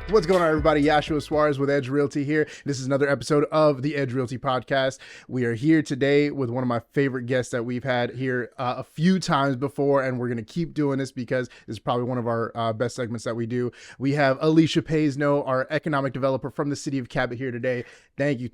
What's going on, everybody? Yashua Suarez with Edge Realty here. This is another episode of the Edge Realty podcast. We are here today with one of my favorite guests that we've had here a few times before, and we're going to keep doing this because this is probably one of our best segments that we do. We have Alicia Payseno, our economic developer from the city of Cabot, here today. Thank you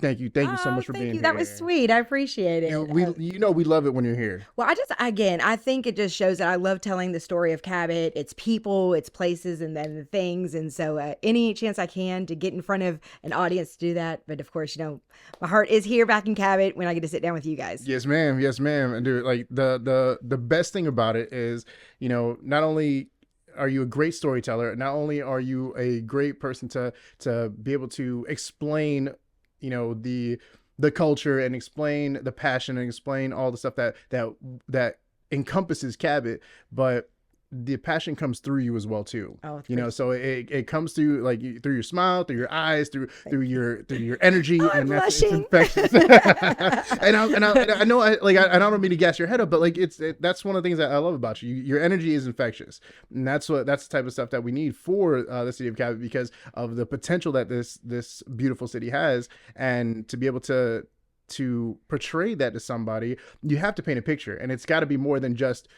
so much for being here. That was sweet. I appreciate it. We love it when you're here. Well, I think it just shows that I love telling the story of Cabot, its people, its places, and then the things. And so any chance I can to get in front of an audience to do that. But of course, my heart is here back in Cabot when I get to sit down with you guys. Yes, ma'am. And dude, like the best thing about it is, not only are you a great storyteller, not only are you a great person to be able to explain, the culture and explain the passion and explain all the stuff that encompasses Cabot, but the passion comes through you as well too. So it comes through through your smile, through your eyes, through your energy, and that's it's infectious. and I know I don't mean to gas your head up, but that's one of the things that I love about you. Your energy is infectious, and that's the type of stuff that we need for the city of Cabot because of the potential that this beautiful city has, and to be able to portray that to somebody, you have to paint a picture, and it's got to be more than just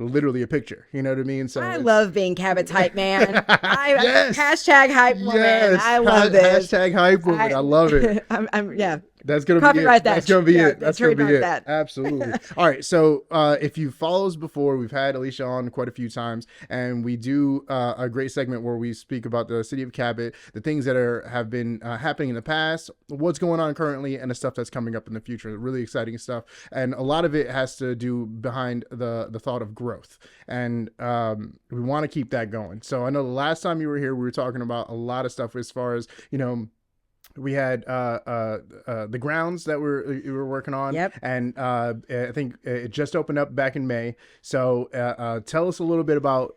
literally a picture, you know what I mean? So I love being Cabot's hype man. Yes. Hashtag hype woman. Yes. I love this. Hashtag hype woman. I love it. Yeah. That's gonna be it. That's gonna be it. That's gonna be it. Absolutely. All right. So if you followed us before, we've had Alicia on quite a few times, and we do a great segment where we speak about the city of Cabot, the things that have been happening in the past, what's going on currently, and the stuff that's coming up in the future. Really exciting stuff, and a lot of it has to do behind the thought of growth, and we want to keep that going. So I know the last time you were here, we were talking about a lot of stuff as far as we had the grounds that we were working on. Yep. And I think it just opened up back in May. So tell us a little bit about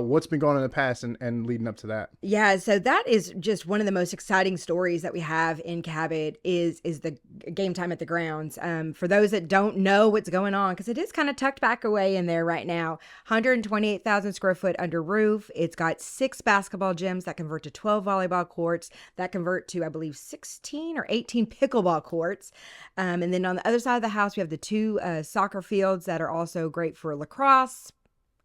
what's been going on in the past and leading up to that. Yeah, so that is just one of the most exciting stories that we have in Cabot is the game time at the grounds. For those that don't know what's going on, because it is kind of tucked back away in there right now, 128,000 square foot under roof. It's got 6 basketball gyms that convert to 12 volleyball courts that convert to, I believe, 16 or 18 pickleball courts. And then on the other side of the house, we have the 2 soccer fields that are also great for lacrosse.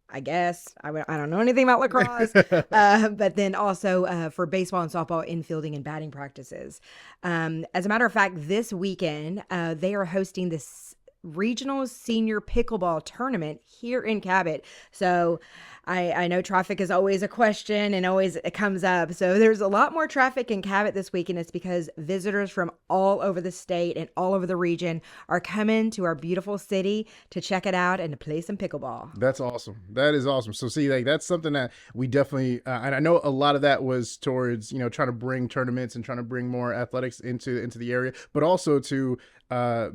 I guess I don't know anything about lacrosse, but then also for baseball and softball infielding and batting practices. As a matter of fact, this weekend, they are hosting this regional senior pickleball tournament here in Cabot. So I know traffic is always a question and always it comes up. So there's a lot more traffic in Cabot this week, and it's because visitors from all over the state and all over the region are coming to our beautiful city to check it out and to play some pickleball. That's awesome. That is awesome. So see, that's something that we definitely, and I know a lot of that was towards, trying to bring tournaments and trying to bring more athletics into the area, but also to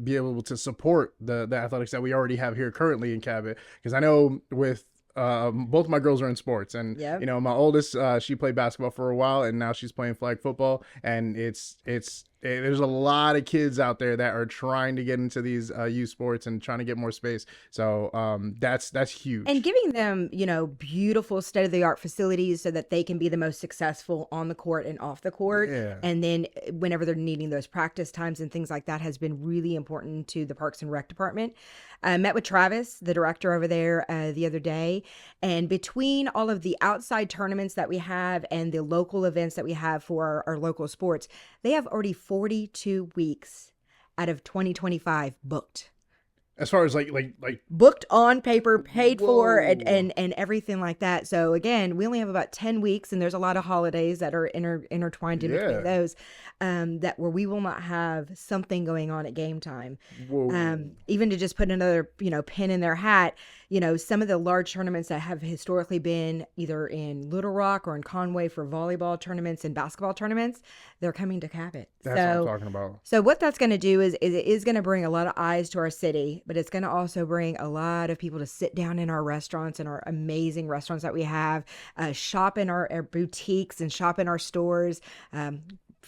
be able to support the athletics that we already have here currently in Cabot. Because I know with both my girls are in sports, and Yep. My oldest, she played basketball for a while, and now she's playing flag football, and there's a lot of kids out there that are trying to get into these youth sports and trying to get more space. So that's huge. And giving them, beautiful state-of-the-art facilities so that they can be the most successful on the court and off the court. Yeah. And then whenever they're needing those practice times and things like that has been really important to the Parks and Rec department. I met with Travis, the director over there, the other day. And between all of the outside tournaments that we have and the local events that we have for our local sports, they have already 42 weeks out of 2025 booked. As far as like booked on paper, paid for, Whoa. and everything like that. So again, we only have about 10 weeks, and there's a lot of holidays that are intertwined in between those, that where we will not have something going on at game time. Even to just put another pin in their hat. Some of the large tournaments that have historically been either in Little Rock or in Conway for volleyball tournaments and basketball tournaments, they're coming to Cabot. That's what I'm talking about. So what that's going to do is it is going to bring a lot of eyes to our city, but it's going to also bring a lot of people to sit down in our restaurants and our amazing restaurants that we have, shop in our boutiques and shop in our stores.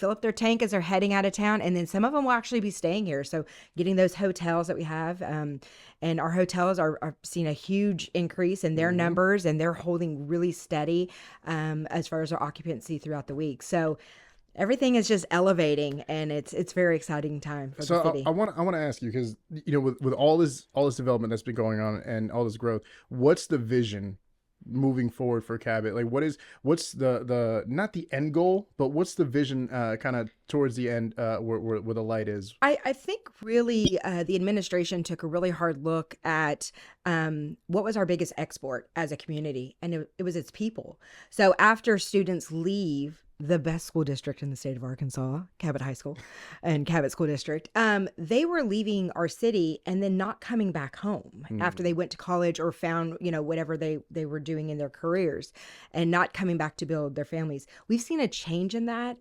fill up their tank as they're heading out of town, and then some of them will actually be staying here. So getting those hotels that we have, and our hotels are seeing a huge increase in their Hmm. numbers, and they're holding really steady as far as our occupancy throughout the week. So everything is just elevating, and it's very exciting time for the So city. I want to ask you, because with all this development that's been going on and all this growth, what's the vision moving forward for Cabot? Like, what's the not the end goal, but what's the vision kind of towards the end, where the light is? I think really the administration took a really hard look at what was our biggest export as a community, and it was its people. So after students leave the best school district in the state of Arkansas, Cabot High School and Cabot School District, they were leaving our city and then not coming back home after Hmm. they went to college or found, whatever they were doing in their careers, and not coming back to build their families. We've seen a change in that.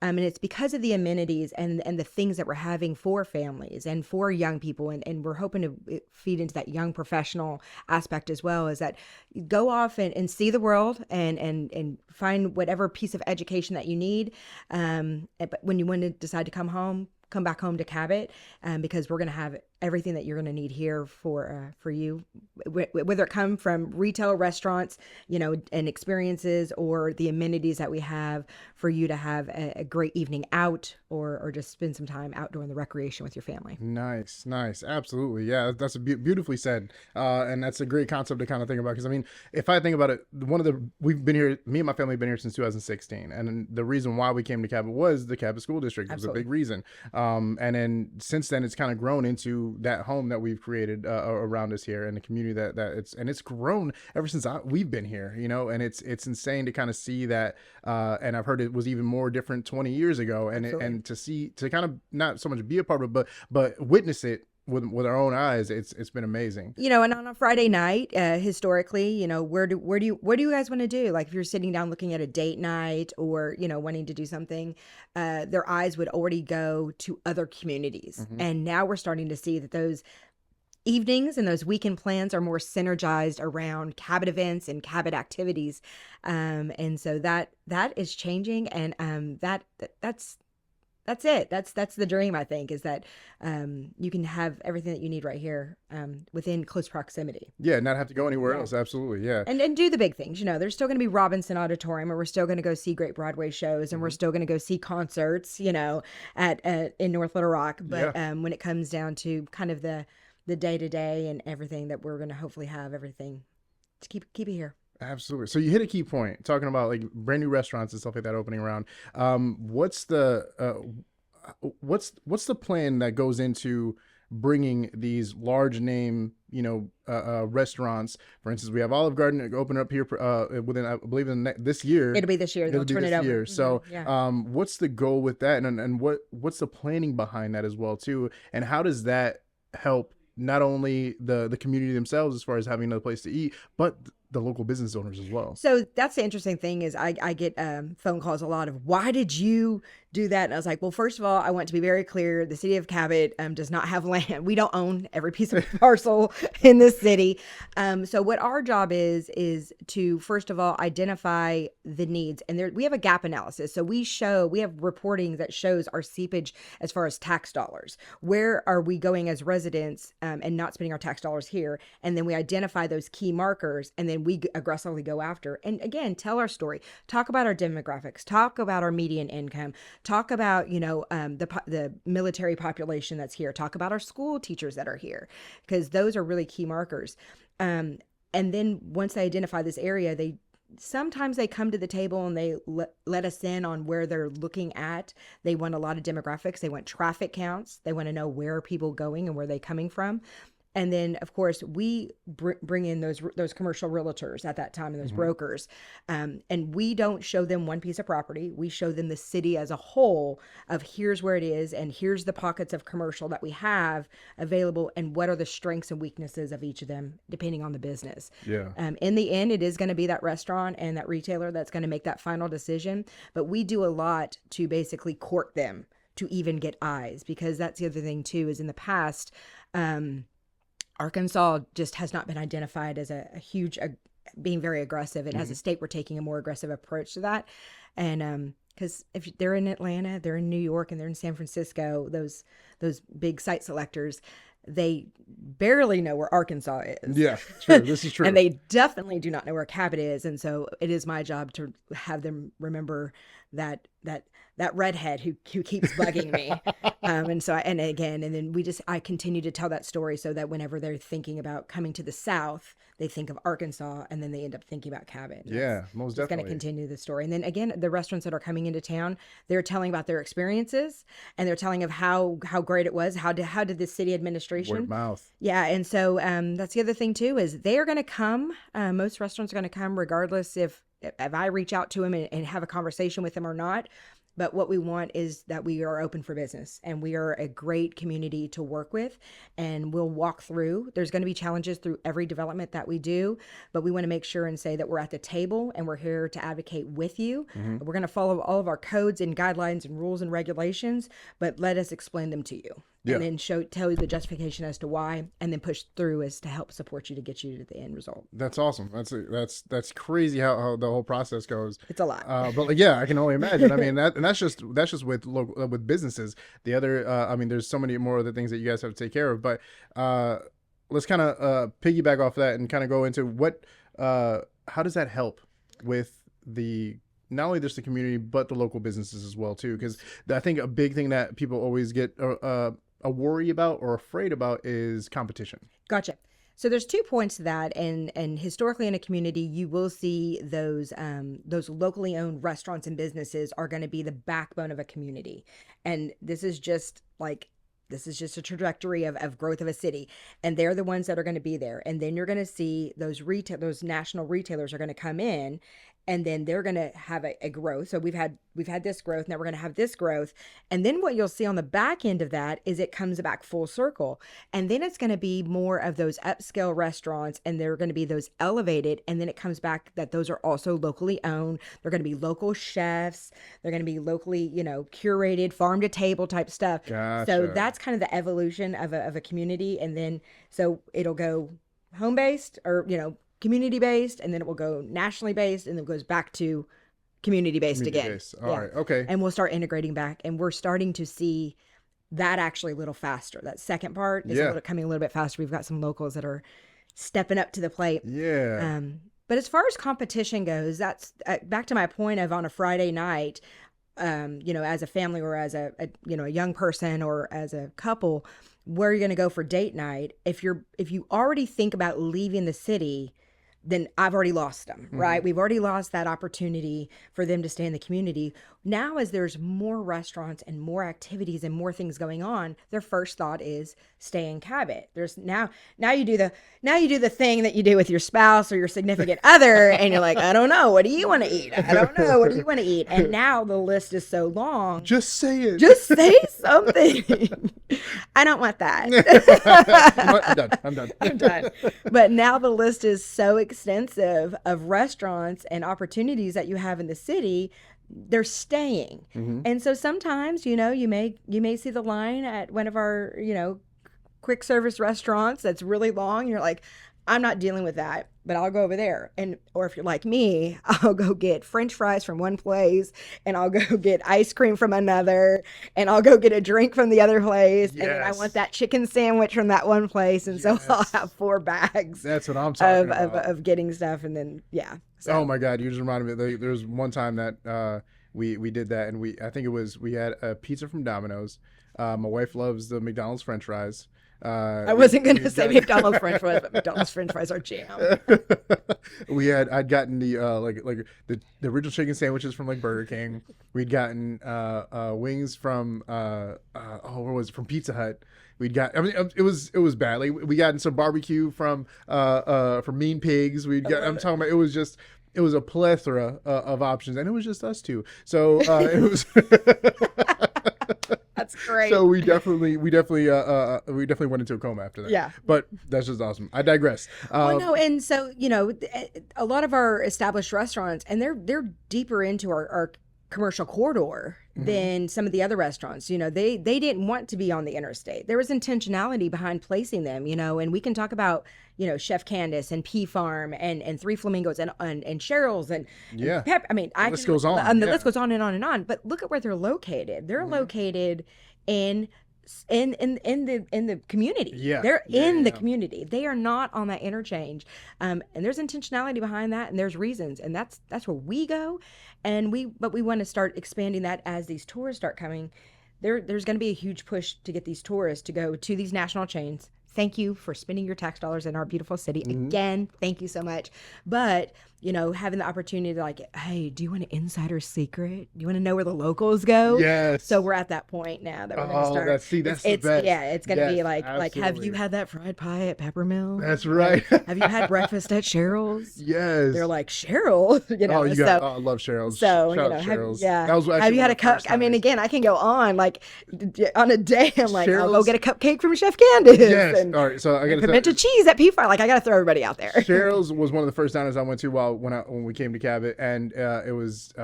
And it's because of the amenities and the things that we're having for families and for young people. And we're hoping to feed into that young professional aspect as well, is that you go off and see the world and find whatever piece of education that you need. But when you want to decide to come back home to Cabot, because we're going to have everything that you're going to need here for you, whether it come from retail, restaurants, and experiences, or the amenities that we have for you to have a great evening out, or just spend some time outdoor in the recreation with your family. Nice, nice, absolutely, yeah. That's beautifully said, and that's a great concept to kind of think about. Because I mean, if I think about it, we've been here. Me and my family have been here since 2016, and the reason why we came to Cabot was the Cabot School District. It was a big Absolutely. reason, and then since then, it's kind of grown into that home that we've created around us here, and the community it's grown ever since we've been here. And it's insane to kind of see that, and I've heard it was even more different 20 years ago, Absolutely. and to kind of not so much be a part of it, but witness it with our own eyes. It's been amazing. And on a Friday night, historically, what do you guys want to do? Like if you're sitting down looking at a date night, or wanting to do something, their eyes would already go to other communities. Hmm. And now we're starting to see that those evenings and those weekend plans are more synergized around Cabot events and Cabot activities. And so that is changing, and that's it. That's the dream, I think, is that you can have everything that you need right here, within close proximity. Yeah, not have to go anywhere Yeah. else. Absolutely, yeah. And do the big things. There's still going to be Robinson Auditorium, and we're still going to go see great Broadway shows, and we're Hmm. still going to go see concerts, at in North Little Rock. Yeah, But when it comes down to kind of the day to day and everything, that we're going to hopefully have everything to keep it here. absolutely. So you hit a key point talking about like brand new restaurants and stuff like that opening around. What's the plan that goes into bringing these large name, restaurants? For instance, we have Olive Garden open up here within, I believe, this year. It'll be this year. It'll They'll be turn it this over. year. So, Yeah. what's the goal with that, and what's the planning behind that as well too, and how does that help not only the community themselves as far as having another place to eat, but the local business owners as well? So that's the interesting thing, is I get phone calls a lot of, why did you do that? And I was like, well, first of all, I want to be very clear. The city of Cabot does not have land. We don't own every piece of parcel in this city. So what our job is to, first of all, identify the needs. And we have a gap analysis. So we have reporting that shows our seepage as far as tax dollars. Where are we going as residents, and not spending our tax dollars here? And then we identify those key markers, and then we aggressively go after, and again, tell our story, talk about our demographics, talk about our median income, talk about the military population that's here, talk about our school teachers that are here, because those are really key markers. um, and then once they identify this area, they come to the table and they let us in on where they're looking at. They want a lot of demographics. They want traffic counts. They want to know where are people going and where are they coming from. And then, of course, we bring in those commercial realtors at that time, and those Hmm. brokers. And we don't show them one piece of property. We show them the city as a whole, of here's where it is, and here's the pockets of commercial that we have available, and what are the strengths and weaknesses of each of them, depending on the business. Yeah. In the end, it is going to be that restaurant and that retailer that's going to make that final decision. But we do a lot to basically court them to even get eyes, because that's the other thing, too, is in the past, Arkansas just has not been identified as a huge, being very aggressive. And as a Hmm. state, we're taking a more aggressive approach to that. And because if they're in Atlanta, they're in New York, and they're in San Francisco, those big site selectors, they barely know where Arkansas is. Yeah, true. This is true. And they definitely do not know where Cabot is. And so it is my job to have them remember that redhead who keeps bugging me. And so and then I continue to tell that story so that whenever they're thinking about coming to the South, they think of Arkansas, and then they end up thinking about Cabot. Yeah, most definitely. Going to continue the story. And then again, the restaurants that are coming into town, they're telling about their experiences, and they're telling of how great it was. How did the city administration, word of mouth. Yeah. And so that's the other thing too, is they are going to come. Most restaurants are going to come regardless if I reach out to them and have a conversation with them or not. But what we want is that we are open for business, and we are a great community to work with, and we'll walk through. There's going to be challenges through every development that we do, but we want to make sure and say that we're at the table and we're here to advocate with you. Mm-hmm. We're going to follow all of our codes and guidelines and rules and regulations, but let us explain them to you. Yeah. And then tell you the justification as to why, and then push through as to help support you to get you to the end result. That's awesome. That's crazy how the whole process goes. It's a lot. But like, yeah, I can only imagine. I mean, that's just with businesses. The other, I mean, there's so many more other things that you guys have to take care of. But let's kind of piggyback off that and kind of go into how does that help with not only just the community, but the local businesses as well too? Because I think a big thing that people always get a worry about or afraid about is competition. Gotcha. So there's 2 points to that, and historically in a community, you will see those locally owned restaurants and businesses are going to be the backbone of a community, and this is just a trajectory of growth of a city, and they're the ones that are going to be there. And then you're going to see those national retailers are going to come in, and then they're going to have a growth. So we've had this growth. Now we're going to have this growth. And then what you'll see on the back end of that is it comes back full circle. And then it's going to be more of those upscale restaurants, and they're going to be those elevated. And then it comes back that those are also locally owned. They're going to be local chefs. They're going to be locally, curated, farm to table type stuff. Gotcha. So that's kind of the evolution of a community. And then, so it'll go home-based or, community-based, and then it will go nationally based, and then it goes back to community-based again. All right. Okay. And we'll start integrating back, and we're starting to see that actually a little faster. That second part is coming a little bit faster. We've got some locals that are stepping up to the plate. Yeah. But as far as competition goes, that's back to my point of on a Friday night, as a family or as a young person or as a couple, where you're going to go for date night. If you already think about leaving the city, then I've already lost them, right? We've already lost that opportunity for them to stay in the community. Now, as there's more restaurants and more activities and more things going on, their first thought is stay in Cabot. There's now you do the thing that you do with your spouse or your significant other, and you're like, I don't know, what do you want to eat? I don't know, what do you want to eat? And now the list is so long. Just say it. Just say something. I don't want that. I'm done. But now the list is so extensive of restaurants and opportunities that you have in the city. They're staying. Mm-hmm. And so sometimes, you may see the line at one of our, quick service restaurants that's really long. You're like, I'm not dealing with that, but I'll go over there. Or if you're like me, I'll go get French fries from one place, and I'll go get ice cream from another, and I'll go get a drink from the other place. Yes. And then I want that chicken sandwich from that one place. And so I'll have 4 bags. That's what I'm talking about. Of getting stuff. And then, yeah. So. Oh my God. You just reminded me. There was one time that we did that, and we had a pizza from Domino's. My wife loves the McDonald's French fries. I wasn't going to say McDonald's French fries, but McDonald's French fries are jam. I'd gotten the the original chicken sandwiches from like Burger King. We'd gotten wings from where was it? From Pizza Hut. It was bad. Like we gotten some barbecue from Mean Pigs. I'm talking about, it was a plethora of options, and it was just us two. So it was. That's great. So we definitely went into a coma after that. Yeah. But that's just awesome. I digress. And so a lot of our established restaurants, and they're deeper into our commercial corridor than some of the other restaurants. They didn't want to be on the interstate. There was intentionality behind placing them, and we can talk about, Chef Candace and P Farm and Three Flamingos and Cheryl's and Yeah. Pep. I mean, The list goes on. the Yeah. list goes on and on and on. But look at where they're located. They're located in the community. Yeah. They're Yeah, in the yeah. community. They are not on that interchange. And there's intentionality behind that, and there's reasons, and that's where we go. But we want to start expanding that as these tourists start coming. There's going to be a huge push to get these tourists to go to these national chains. Thank you for spending your tax dollars in our beautiful city. Again, thank you so much. But, having the opportunity to like, hey, do you want an insider secret? Do you want to know where the locals go? Yes. So we're at that point now that we're going to start. That's the best. Yeah, it's going to be Yes, like, have absolutely. you had that fried pie at Peppermill? That's right. Have you had breakfast at Cheryl's? Yes. They're like, Cheryl, I love Cheryl's. So, Shout out have, Cheryl's. yeah. That was actually have you one had a of the cup? first I mean, times. again, I can go on like on a day. I'm like, I'll go Cheryl's- get a cupcake from Chef Candace. Yes. And All right. So I got to pimento cheese at P-Fire. Like, I got to throw everybody out there. Cheryl's was one of the first diners I went to when we came to Cabot, and it was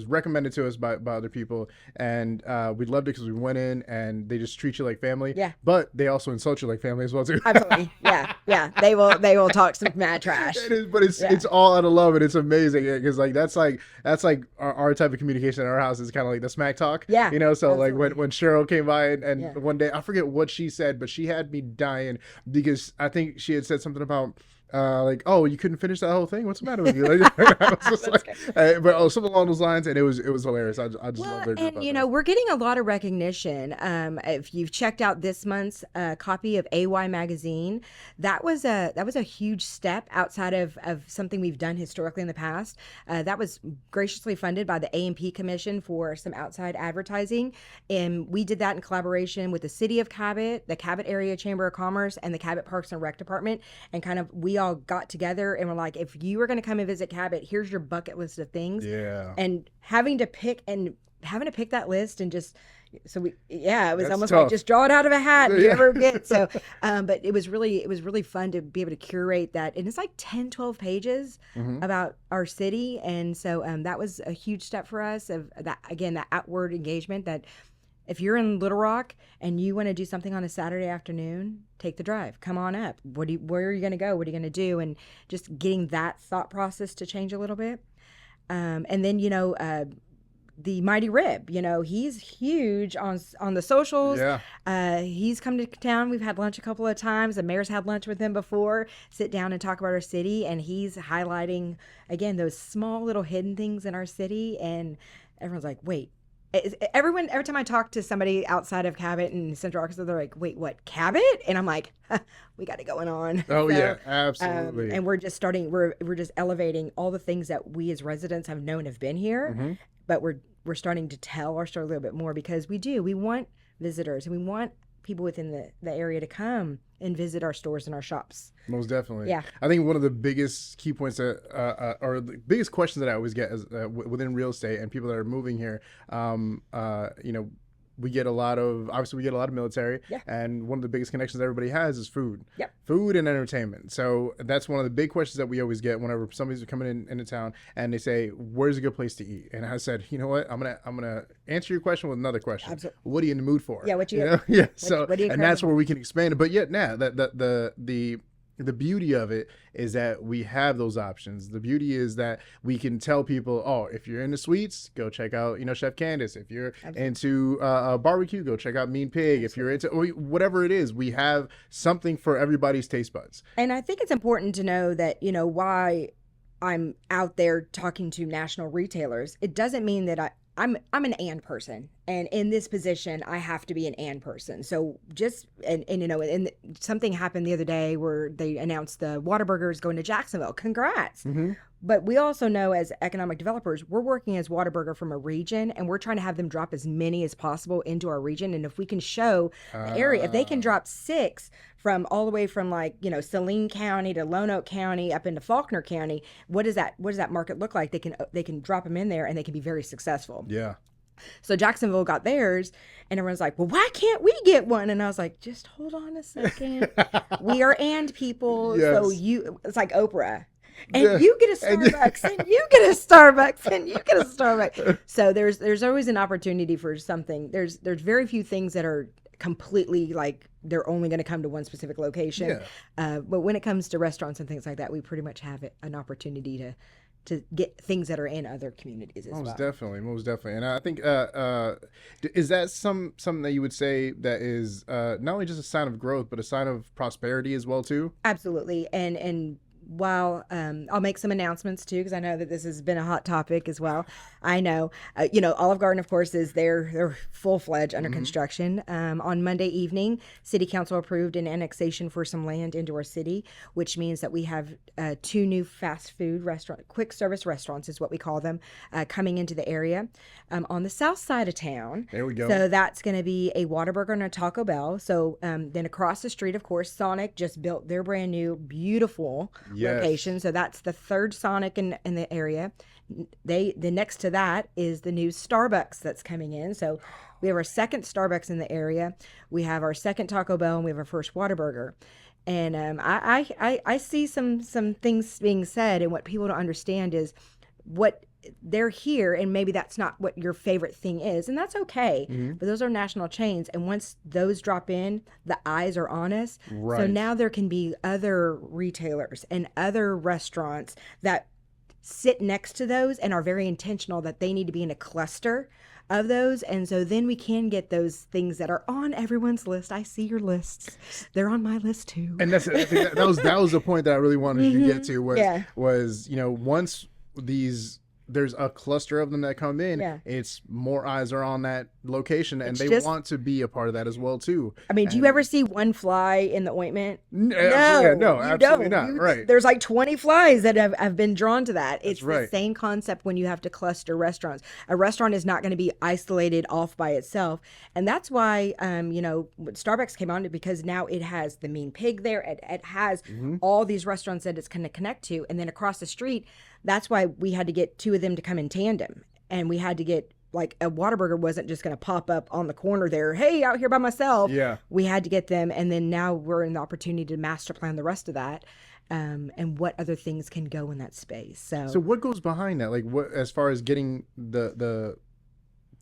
recommended to us by other people, and we loved it because we went in and they just treat you like family. Yeah. But they also insult you like family as well too. Absolutely. Yeah. They will talk some mad trash. It is, but it's all out of love, and it's amazing because that's like our type of communication in our house is kind of like the smack talk. Yeah, So absolutely. like when Cheryl came by and Yeah. one day I forget what she said, but she had me dying because I think she had said something about. Like, oh, you couldn't finish that whole thing? What's the matter with you? Like, I was just like, something along those lines, and it was hilarious. I just loved her. And we're getting a lot of recognition. If you've checked out this month's copy of AY magazine, that was a huge step outside of something we've done historically in the past. That was graciously funded by the A&P Commission for some outside advertising, and we did that in collaboration with the City of Cabot, the Cabot Area Chamber of Commerce, and the Cabot Parks and Rec Department, and kind of we all got together and were like, if you were going to come and visit Cabot, here's your bucket list of things. Yeah. And having to pick that list and just it was That's almost tough. like just draw it out of a hat and Yeah. never get so but it was really fun to be able to curate that, and it's like 10-12 pages about our city, and so that was a huge step for us of that, again, that outward engagement, that if you're in Little Rock and you want to do something on a Saturday afternoon, take the drive. Come on up. Where are you going to go? What are you going to do? And just getting that thought process to change a little bit. And then, the Mighty Rib, he's huge on the socials. Yeah. He's come to town. We've had lunch a couple of times. The mayor's had lunch with him before, sit down and talk about our city. And he's highlighting, again, those small little hidden things in our city. And everyone's like, wait. Every time I talk to somebody outside of Cabot and Central Arkansas, they're like, wait, what, Cabot? And I'm like, we got it going on. Oh, So, yeah, absolutely. and we're just we're just elevating all the things that we as residents have known have been here, but we're starting to tell our story a little bit more, because we want visitors and we want people within the area to come and visit our stores and our shops. Most definitely. Yeah. I think one of the biggest key points that, or the biggest questions that I always get is within real estate and people that are moving here, we get a lot of military, Yeah. and one of the biggest connections everybody has is food. Yep. Food and entertainment. So that's one of the big questions that we always get whenever somebody's coming into town and they say, "Where's a good place to eat?" And I said, you know what? I'm gonna answer your question with another question. Absolutely. What are you in the mood for? Yeah, what you- know? Yeah. So what do you and that's crave? where we can expand it. But yet now the beauty of it is that we have those options. The beauty is that we can tell people, oh, if you're into sweets, go check out, Chef Candace. If you're into barbecue, go check out Mean Pig. If you're into whatever it is, we have something for everybody's taste buds. And I think it's important to know that, why I'm out there talking to national retailers, it doesn't mean that I'm an and person, and in this position I have to be an and person. So and something happened the other day where they announced the Whataburger is going to Jacksonville. Congrats. But we also know, as economic developers, we're working as Whataburger from a region, and we're trying to have them drop as many as possible into our region. And if we can show the area, if they can drop 6 from all the way from Saline County to Lonoke County up into Faulkner County, what does that market look like? They can drop them in there and they can be very successful. Yeah. So Jacksonville got theirs, and everyone's like, well, why can't we get one? And I was like, just hold on a second. We are and people. Yes. So it's like Oprah. and you get a Starbucks, and you get a Starbucks, and you get a Starbucks. So there's always an opportunity for something. There's very few things that are completely like they're only going to come to one specific location. But when it comes to restaurants and things like that, we pretty much have an opportunity to get things that are in other communities as well. Most definitely. And I think is that something that you would say that is not only just a sign of growth, but a sign of prosperity as well too? Absolutely. And while I'll make some announcements too, because I know that this has been a hot topic as well. I know, Olive Garden, of course, is they're full-fledged under construction. On Monday evening, City Council approved an annexation for some land into our city, which means that we have 2 new fast food quick service restaurants is what we call them, coming into the area on the south side of town. There we go. So that's going to be a Whataburger and a Taco Bell. So then across the street, of course, Sonic just built their brand new, beautiful location. So that's the 3rd Sonic in the area. The next to that is the new Starbucks that's coming in. So we have our 2nd Starbucks in the area. We have our 2nd Taco Bell, and we have our 1st Whataburger. And I see some things being said, and what people don't understand is what they're here, and maybe that's not what your favorite thing is, and that's okay. But those are national chains, and once those drop in, the eyes are on us. Right. So now there can be other retailers and other restaurants that sit next to those and are very intentional that they need to be in a cluster of those, and so then we can get those things that are on everyone's list. I see your lists; they're on my list too. And that was the point that I really wanted you to get to was once there's a cluster of them that come in, it's more eyes are on that location, and they want to be a part of that as well too. I mean, do you ever see one fly in the ointment? No, absolutely not. Right. There's like 20 flies that have been drawn to that. It's the same concept when you have to cluster restaurants. A restaurant is not going to be isolated off by itself, and that's why Starbucks came on, because now it has the Mean Pig there. It has all these restaurants that it's going to connect to, and then across the street. That's why we had to get 2 of them to come in tandem, and we had to get like a Whataburger wasn't just going to pop up on the corner there. Hey, out here by myself. Yeah. We had to get them, and then now we're in the opportunity to master plan the rest of that, and what other things can go in that space. So what goes behind that? Like what, as far as getting the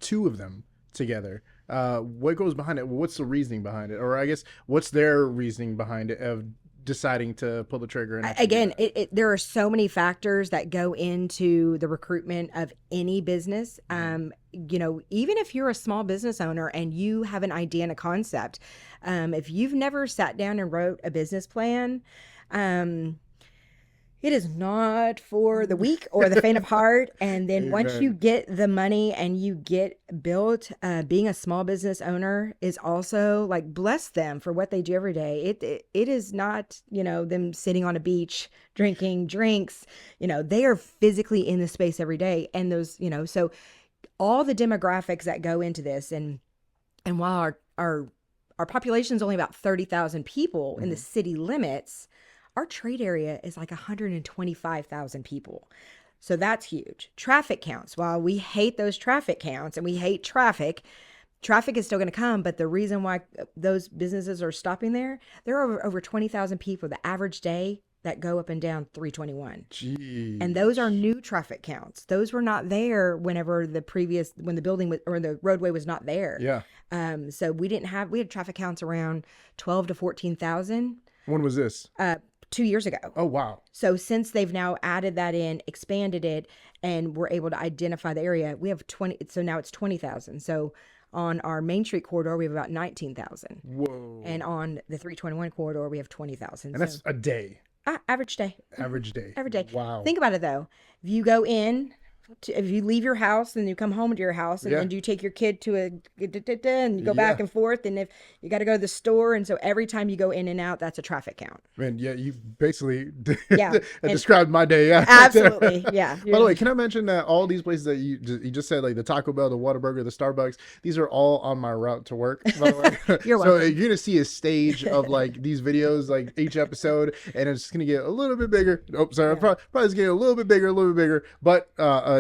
2 of them together? What goes behind it? What's the reasoning behind it? Or I guess what's their reasoning behind it of deciding to pull the trigger? And again, there are so many factors that go into the recruitment of any business. Even if you're a small business owner and you have an idea and a concept, if you've never sat down and wrote a business plan, it is not for the weak or the faint of heart. And then once you get the money and you get built, being a small business owner is also like, bless them for what they do every day. It is not, them sitting on a beach drinking drinks. They are physically in the space every day. And those, so all the demographics that go into this, and while our population is only about 30,000 people in the city limits, our trade area is like 125,000 people. So that's huge. Traffic counts. While we hate those traffic counts and we hate traffic is still going to come. But the reason why those businesses are stopping there are over 20,000 people the average day that go up and down 321. Jeez. And those are new traffic counts. Those were not there when the building was, or the roadway was not there. Yeah. So we had traffic counts around 12 to 14,000. When was this? 2 years ago. Oh, wow. So since they've now added that in, expanded it, and we're able to identify the area, we have 20. So now it's 20,000. So on our Main Street corridor, we have about 19,000. Whoa. And on the 321 corridor, we have 20,000. And that's a day. Average day. Average day. Every day. Wow. Think about it though. If you go in, if you leave your house and you come home to your house, and then you take your kid to and you go back and forth, and if you got to go to the store, and so every time you go in and out, that's a traffic count. Man, yeah, you basically described my day. Yeah, absolutely. Yeah. By the way, can I mention that all these places that you just said, like the Taco Bell, the Whataburger, the Starbucks, these are all on my route to work. By the way. You're welcome. So you're gonna see a stage of like these videos, like each episode, and it's gonna get a little bit bigger. Oh, sorry, probably it's getting a little bit bigger, but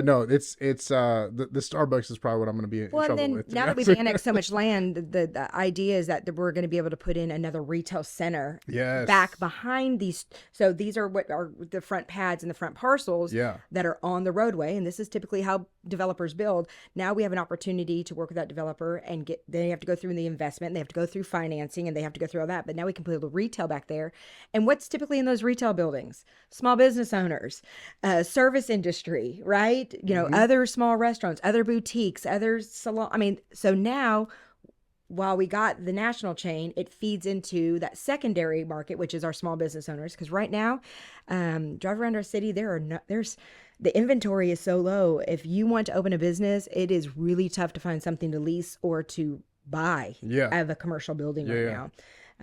No, it's the Starbucks is probably what I'm going to be in Well, and trouble then with, to now be that honest we've with annexed so much land, the idea is that we're going to be able to put in another retail center you. Yes. back behind these. So these are what are the front pads and the front parcels Yeah. that are on the roadway. And this is typically how developers build. Now we have an opportunity to work with that developer and they have to go through the investment, they have to go through financing, and they have to go through all that. But now we can put a retail back there. And what's typically in those retail buildings? Small business owners, service industry, right? Hmm. Other small restaurants, other boutiques, other salon. I mean, so now while we got the national chain, it feeds into that secondary market, which is our small business owners. Because right now, drive around our city, there's the inventory is so low. If you want to open a business, it is really tough to find something to lease or to buy Yeah. out of a commercial building Yeah. right Yeah.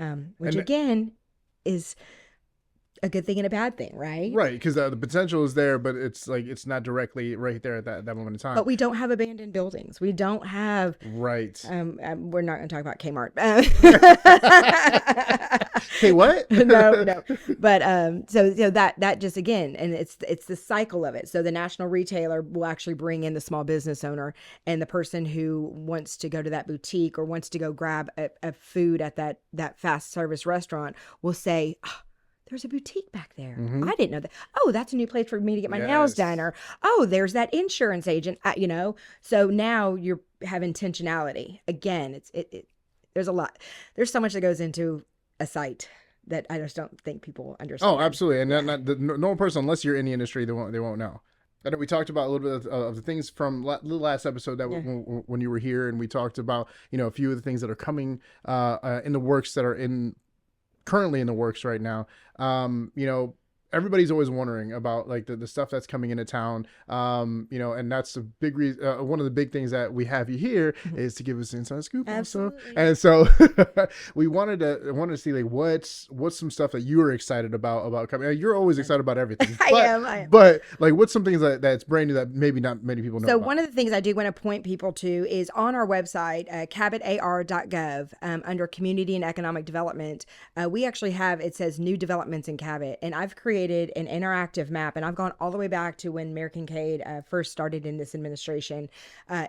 now, which And again is a good thing and a bad thing, right? right, because the potential is there, but it's like it's not directly right there at that moment in time. But we don't have abandoned buildings. We don't have Right. we're not going to talk about Kmart. Hey, what? No, no. But so that just again, and it's the cycle of it. So the national retailer will actually bring in the small business owner, and the person who wants to go to that boutique or wants to go grab a food at that fast service restaurant will say, "Oh, there's a boutique back there. Hmm. I didn't know that. Oh, that's a new place for me to get my nails Yes. done." Or, oh, there's that insurance agent. So now you have intentionality. Again, there's a lot. There's so much that goes into a site that I just don't think people understand. Oh, absolutely, and Yeah. not the normal person, unless you're in the industry, they won't know. I know we talked about a little bit of the things from the last episode that Yeah. when you were here, and we talked about a few of the things that are coming in the works that are in currently in the works right now. Everybody's always wondering about like the stuff that's coming into town. And that's a big reason. One of the big things that we have you here is to give us an inside scoop also. Absolutely. And so we wanted to see like what's some stuff that you are excited about coming. You're always excited about everything. I am. But like what's some things that's brand new that maybe not many people know So about? one of the things I do want to point people to is on our website, cabotar.gov, under community and economic development, we actually have, it says new developments in Cabot. And I've created an interactive map, and I've gone all the way back to when Mayor Kincaid first started in this administration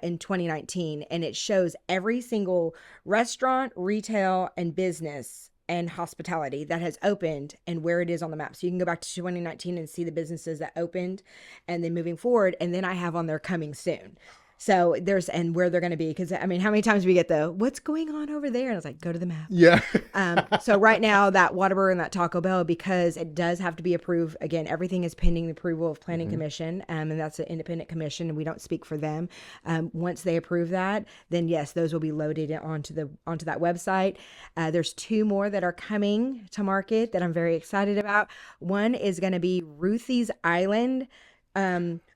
in 2019. And it shows every single restaurant, retail, and business and hospitality that has opened and where it is on the map. So you can go back to 2019 and see the businesses that opened and then moving forward. And then I have on there coming soon. So and where they're going to be. Because I mean, how many times we get what's going on over there? And I was like, go to the map. Yeah. So right now that Whataburger and that Taco Bell, because it does have to be approved. Again, everything is pending the approval of Planning Commission. And that's an independent commission, and we don't speak for them. Once they approve that, then yes, those will be loaded onto that website. There's 2 more that are coming to market that I'm very excited about. One is going to be Ruthie's Island.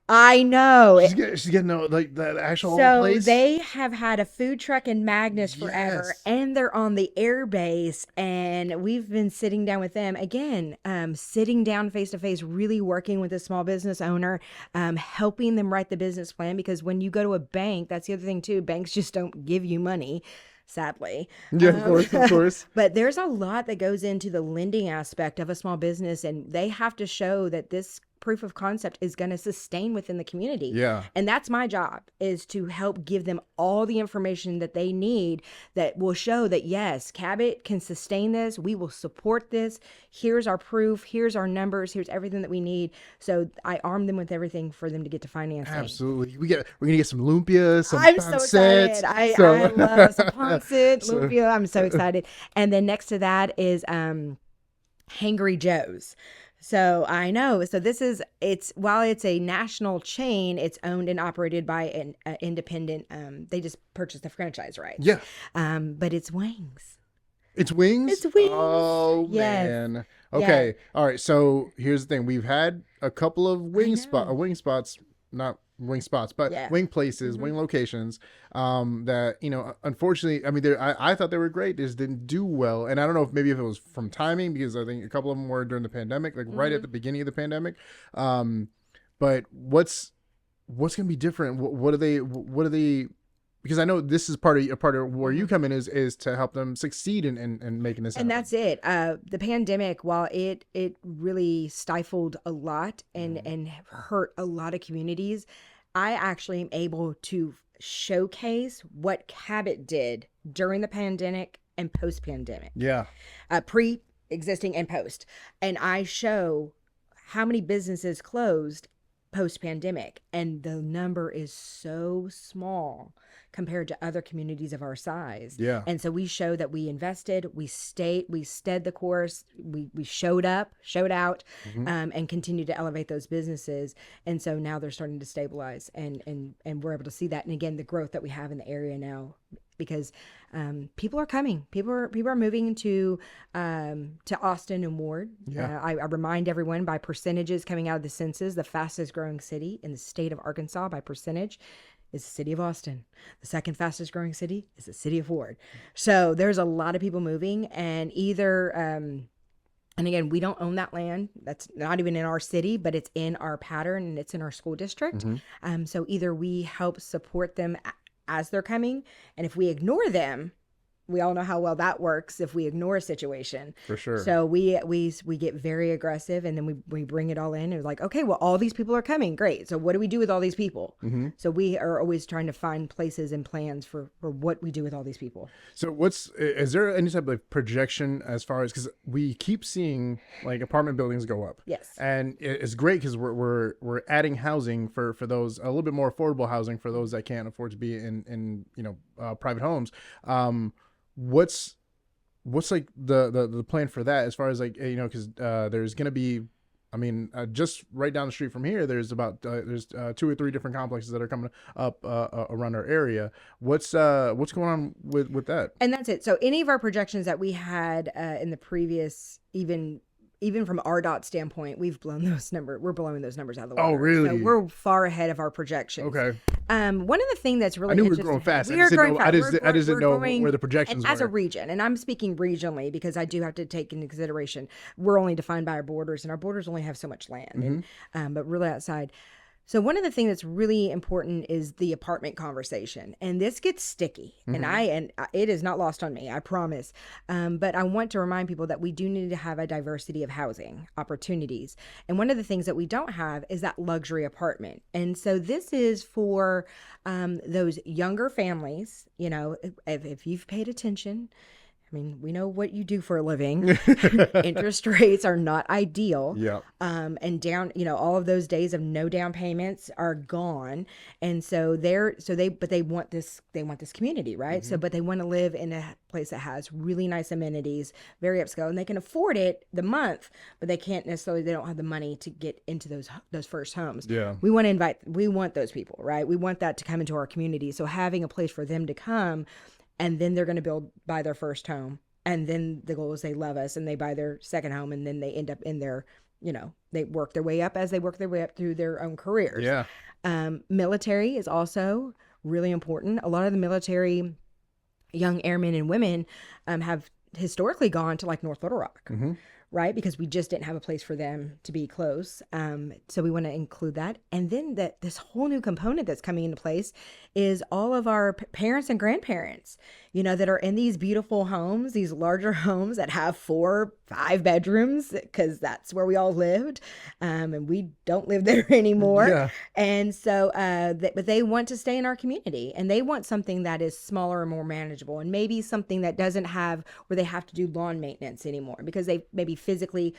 I know. She's getting like the actual So place. they have had a food truck in Magnus forever, Yes. and they're on the air base, and we've been sitting down with them again, sitting down face to face, really working with a small business owner, helping them write the business plan, because when you go to a bank, that's the other thing too, banks just don't give you money. Sadly. Yeah, of course. But there's a lot that goes into the lending aspect of a small business, and they have to show that this proof of concept is going to sustain within the community. Yeah. And that's my job, is to help give them all the information that they need that will show that, yes, Cabot can sustain this. We will support this. Here's our proof. Here's our numbers. Here's everything that we need. So I arm them with everything for them to get to financing. Absolutely. We're gonna get some lumpia, some I'm so pancit. excited. I love some pancit, lumpia. I'm so excited. And then next to that is Hangry Joe's. So I know. So while it's a national chain, it's owned and operated by an independent. They just purchased the franchise rights. Yeah. But it's wings. It's wings? It's wings. Oh, Yes. man. Okay. All right. So here's the thing. We've had a couple of wing spots, not wing spots, but wing places, wing locations that, unfortunately, I mean, I thought they were great. They just didn't do well. And I don't know if it was from timing, because I think a couple of them were during the pandemic, like right at the beginning of the pandemic. But what's going to be different? What are they, because I know this is part of where you come in is to help them succeed in making this happen. And that's it. The pandemic, while it really stifled a lot and hurt a lot of communities, I actually am able to showcase what Cabot did during the pandemic and post pandemic, Yeah. pre existing and post. And I show how many businesses closed post pandemic. And the number is so small compared to other communities of our size. Yeah. And so we show that we invested, we stead the course, we showed up, showed out, Hmm. and continued to elevate those businesses. And so now they're starting to stabilize, and we're able to see that. And again, the growth that we have in the area now, because people are coming. People are moving to Austin and Ward. Yeah. I remind everyone, by percentages coming out of the census, the fastest growing city in the state of Arkansas by percentage is the city of Austin. The second fastest growing city is the city of Ward. So there's a lot of people moving, and either and again, we don't own that land. That's not even in our city, but it's in our pattern and it's in our school district. Hmm. So either we help support them as they're coming, and if we ignore them, we all know how well that works if we ignore a situation. For sure. So we get very aggressive, and then we bring it all in, and we're like, okay, well, all these people are coming, great. So what do we do with all these people? Hmm. So we are always trying to find places and plans for what we do with all these people. So is there any type of projection as far as, because we keep seeing like apartment buildings go up? Yes. And it's great because we're adding housing for those, a little bit more affordable housing for those that can't afford to be in private homes. What's like the plan for that, as far as like, because there's gonna be, I mean, just right down the street from here, there's about there's 2 or 3 different complexes that are coming up around our area. What's going on with that? And that's it. So any of our projections that we had in the previous, even from RDOT standpoint, we're blowing those numbers out of the water. Oh, really? So we're far ahead of our projections. Okay. One of the things that's really I knew we were interesting, growing fast. we are growing fast. I just didn't know growing, where the projections and as were. a region, and I'm speaking regionally because I do have to take into consideration we're only defined by our borders, and our borders only have so much land, but really outside. So one of the things that's really important is the apartment conversation, and this gets sticky, and it is not lost on me, I promise. But I want to remind people that we do need to have a diversity of housing opportunities, and one of the things that we don't have is that luxury apartment. And so this is for those younger families. If you've paid attention, I mean, we know what you do for a living. Interest rates are not ideal. Yeah. And down, all of those days of no down payments are gone. And so they want this community, right? So, but they want to live in a place that has really nice amenities, very upscale, and they can afford it the month, but they don't have the money to get into those first homes. Yeah. We want those people, right? We want that to come into our community. So having a place for them to come, and then they're going to buy their first home. And then the goal is they love us and they buy their second home, and then they end up in their, they work their way up as they work their way up through their own careers. Yeah. Military is also really important. A lot of the military young airmen and women have historically gone to like North Little Rock. Right? Because we just didn't have a place for them to be close. So we want to include that. And then this whole new component that's coming into place is all of our parents and grandparents, that are in these beautiful homes, these larger homes that have 4, 5 bedrooms, because that's where we all lived. And we don't live there anymore. Yeah. And so, but they want to stay in our community, and they want something that is smaller and more manageable, and maybe something that doesn't have where they have to do lawn maintenance anymore because they maybe physically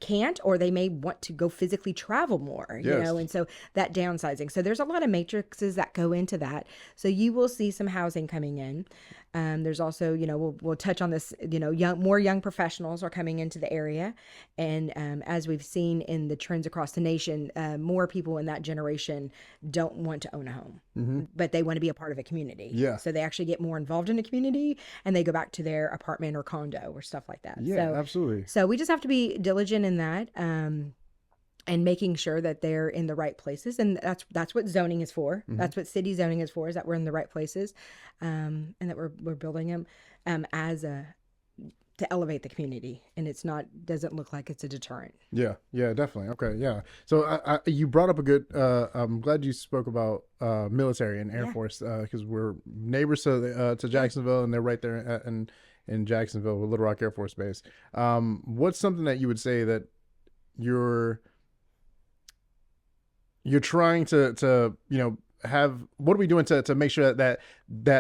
can't, or they may want to go physically travel more, Yes. and so that downsizing. So there's a lot of matrices that go into that. So you will see some housing coming in. There's also, we'll touch on this, more young professionals are coming into the area. And as we've seen in the trends across the nation, more people in that generation don't want to own a home, but they want to be a part of a community. Yeah. So they actually get more involved in the community, and they go back to their apartment or condo or stuff like that. Yeah, So, absolutely. so we just have to be diligent in that. And making sure that they're in the right places, and that's what zoning is for. That's what city zoning is for, is that we're in the right places, and that we're building them to elevate the community, and doesn't look like it's a deterrent. Yeah, definitely. Okay, yeah. So you brought up a good. I'm glad you spoke about military and Air Force, because we're neighbors to Jacksonville, and they're right there in Jacksonville with Little Rock Air Force Base. What's something that you would say that your you're trying to have, what are we doing to make sure that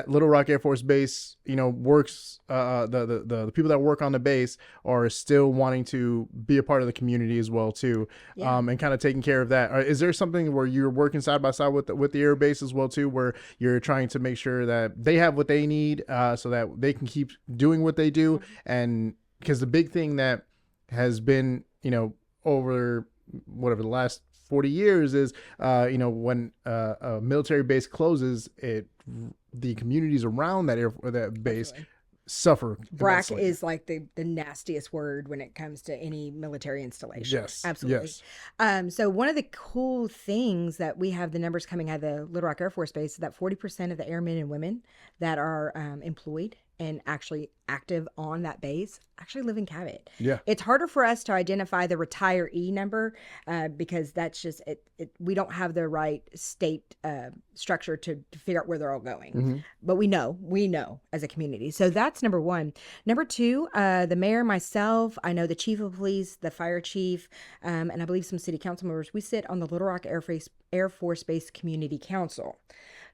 Little Rock Air Force Base works, the people that work on the base are still wanting to be a part of the community as well too, Yeah. and kind of taking care of that. Is there something where you're working side by side with the air base as well too, where you're trying to make sure that they have what they need, so that they can keep doing what they do? And because the big thing that has been over whatever the last 40 years is, when a military base closes, the communities around that base Absolutely. suffer BRAC immensely. is like the nastiest word when it comes to any military installation. Yes, Absolutely. yes. So one of the cool things that we have, the numbers coming out of the Little Rock Air Force Base, is that 40% of the airmen and women that are employed and actually active on that base actually live in Cabot. Yeah. It's harder for us to identify the retiree number because that's just we don't have the right state structure to figure out where they're all going. Mm-hmm. But we know as a community. So that's number one. Number two, the mayor, myself, I know the chief of police, the fire chief, and I believe some city council members. We sit on the Little Rock Air Force Base Community Council.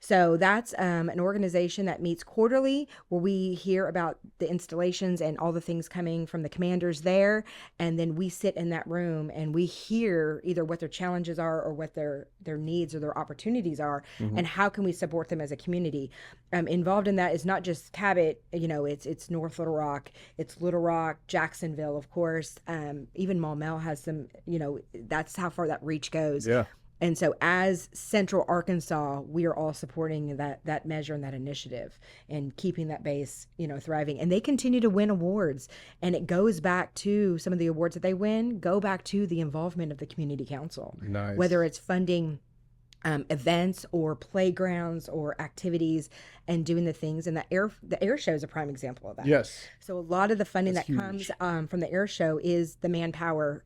So that's an organization that meets quarterly, where we hear about the installations and all the things coming from the commanders there. And then we sit in that room and we hear either what their challenges are or what their needs or their opportunities are, and how can we support them as a community. Involved in that is not just Cabot, it's North Little Rock, it's Little Rock, Jacksonville, of course. Even Maumelle has some, that's how far that reach goes. Yeah. And so as Central Arkansas, we are all supporting that measure and that initiative and keeping that base, thriving. And they continue to win awards. And it goes back to some of the awards that they win, go back to the involvement of the community council. Nice. Whether it's funding events or playgrounds or activities and doing the things. And the air show is a prime example of that. Yes. So a lot of the funding That's that comes from the air show is the manpower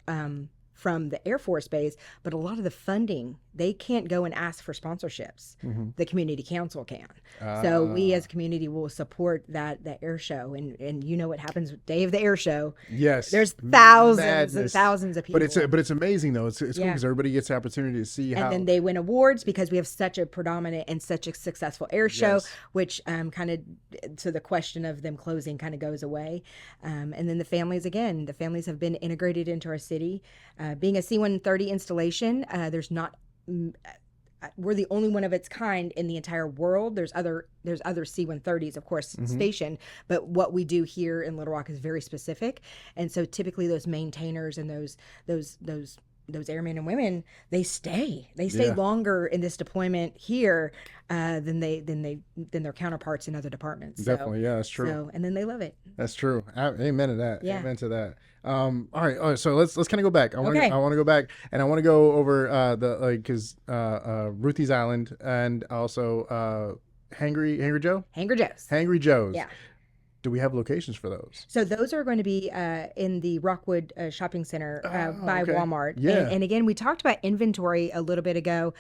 from the Air Force Base, but a lot of the funding, they can't go and ask for sponsorships. Mm-hmm. The community council can. So we as a community will support that air show. And what happens day of the air show. Yes. There's thousands Madness. and thousands of people. But it's amazing though. It's cool because everybody gets the opportunity to see how. And then they win awards because we have such a predominant and such a successful air show, Yes. which so the question of them closing kind of goes away. And then the families have been integrated into our city. Being a C-130 installation, there's not. We're the only one of its kind in the entire world. There's other C-130s, of course, stationed, but what we do here in Little Rock is very specific. And so typically those maintainers and those airmen and women, they stay longer in this deployment here than their counterparts in other departments. Definitely, yeah, that's true. So, and then they love it. That's true. Amen to that. Yeah. Amen to that. All right. So let's kind of go back. I want Okay. to go back, and I want to go over because Ruthie's Island and also Hangry Joe. Hangry Joe's. Yeah. Do we have locations for those? So those are going to be in the Rockwood Shopping Center by okay. Walmart. Yeah. And again, we talked about inventory a little bit ago.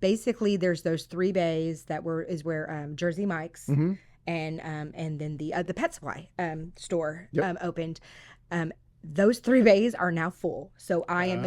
Basically, there's those 3 bays is where Jersey Mike's Mm-hmm. and then the pet supply store Yep. opened. Those 3 bays are now full. So I am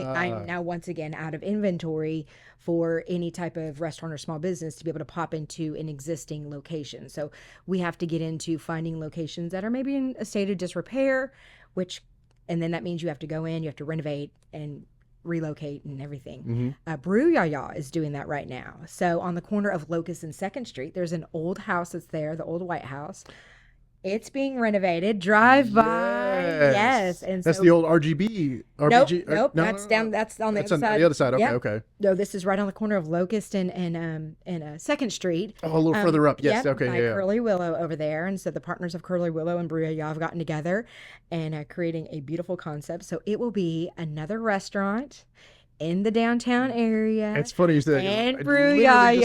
now once again out of inventory for any type of restaurant or small business to be able to pop into an existing location. So we have to get into finding locations that are maybe in a state of disrepair, and then that means you have to go in, you have to renovate and relocate and everything. Mm-hmm. Brew Yaya is doing that right now. So on the corner of Locust and 2nd Street, there's an old house that's there, the old White House. It's being renovated. Drive by. Yes. And that's so, the old RGB. RPG. Nope. No, That's down. That's on the That's other on side. the other side. Okay. Yep. Okay. No, this is right on the corner of Locust and 2nd Street. Oh, a little further up. Yes. Yep, Okay. by Yeah. Curly Willow over there. And so the partners of Curly Willow and Brew Yaya have gotten together and creating a beautiful concept. So it will be another restaurant in the downtown area. It's funny you said that. And I Brew literally Yaya.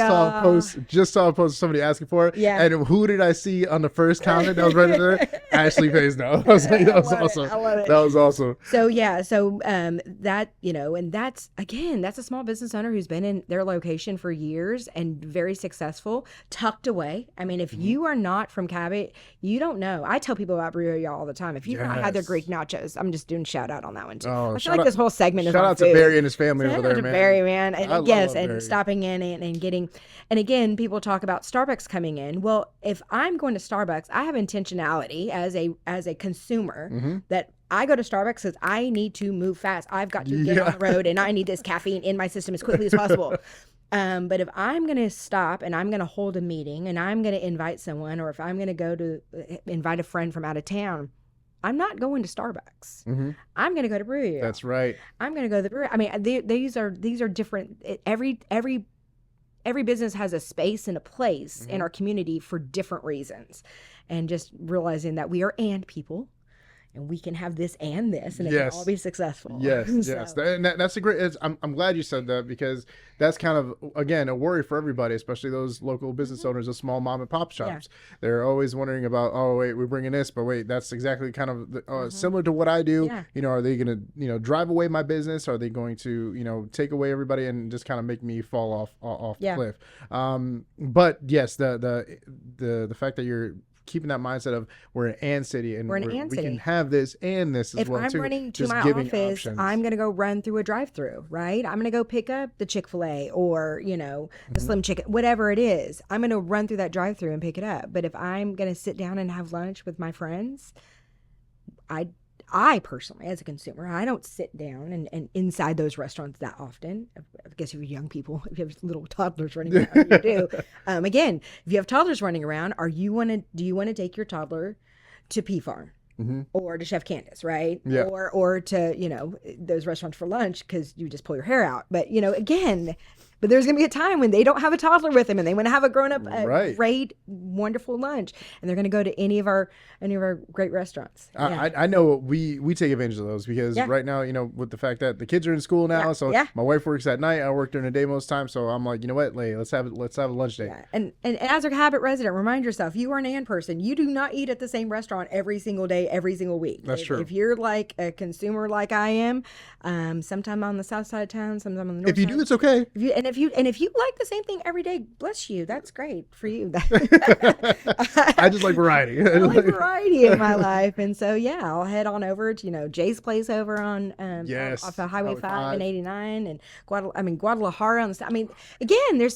just saw a post of somebody asking for it. Yeah. And who did I see on the first comment that was right there? Ashley Payseno. I was like, that was I love it. awesome. I love it. That was awesome. So yeah, that, and that's a small business owner who's been in their location for years and very successful, tucked away. I mean, if you are not from Cabot, you don't know. I tell people about Brio all the time. If you've not had their Yes. Greek nachos, I'm just doing shout out on that one too. Oh, I feel shout like out- this whole segment is Shout on out to food. Barry and his family over there, man. Barry, man. And I yes, love and Barry. stopping in and getting, and again, people talk about Starbucks coming in. Well, if I'm going to Starbucks, I have intentionality as a consumer that I go to Starbucks because I need to move fast. I've got to get on the road and I need this caffeine in my system as quickly as possible. But if I'm going to stop and I'm going to hold a meeting and I'm going to invite someone, or if I'm going to go to invite a friend from out of town, I'm not going to Starbucks. I'm going to go to Brewery. That's right. I'm going to go to the brewery. I mean, these are different. Every business has a space and a place in our community for different reasons, and just realizing that we are and people. And we can have this and this, and it can all be successful. Yes, So- yes. And that's a great. I'm glad you said that, because that's kind of, again, a worry for everybody, especially those local business owners of small mom and pop shops. They're always wondering about, oh wait, we're bringing this, but wait, that's exactly kind of similar to what I do. You know, are they going to drive away my business? Are they going to take away everybody and just kind of make me fall off the cliff? But yes, the fact that you're keeping that mindset of we're an and city, and we can have this and this as well too. If I'm running to just my giving office, options. I'm going to go run through a drive-through, right? I'm going to go pick up the Chick-fil-A or, the Slim Chicken, whatever it is. I'm going to run through that drive-through and pick it up. But if I'm going to sit down and have lunch with my friends, I personally, as a consumer, I don't sit down and inside those restaurants that often. I guess if you're young people, if you have little toddlers running around, you do. Again, if you have toddlers running around, do you want to take your toddler to P Farm? Or to Chef Candace, right? Yeah. Or to, those restaurants for lunch because you just pull your hair out. But, again, but there's going to be a time when they don't have a toddler with them and they want to have a grown-up, great, wonderful lunch. And they're going to go to any of our great restaurants. I know we take advantage of those, because right now, with the fact that the kids are in school now, so my wife works at night, I work during the day most times, so I'm like, you know what, let's have a lunch date. And as a Cabot resident, remind yourself, you are an and person. You do not eat at the same restaurant every single day, every single week. That's true. If you're like a consumer like I am, sometime on the south side of town, sometime on the north If you side. do, it's okay. If you like the same thing every day, bless you. That's great for you. I just like variety. I like variety in my life, and so I'll head on over to Jay's place over on off of Highway 5 and 89, and Guadalajara on the. Again,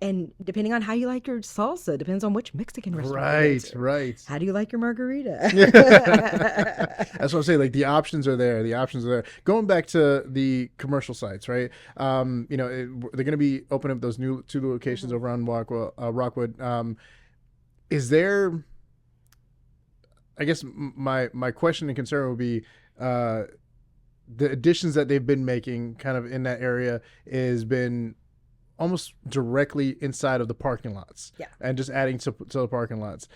and depending on how you like your salsa, depends on which Mexican restaurant. Right. How do you like your margarita? That's what I'm saying. Like, the options are there. Going back to the commercial sites, right? They're going to be opening up those new 2 locations over on Rockwood. Is there? I guess my question and concern would be, the additions that they've been making kind of in that area has been almost directly inside of the parking lots, and just adding to the parking lots.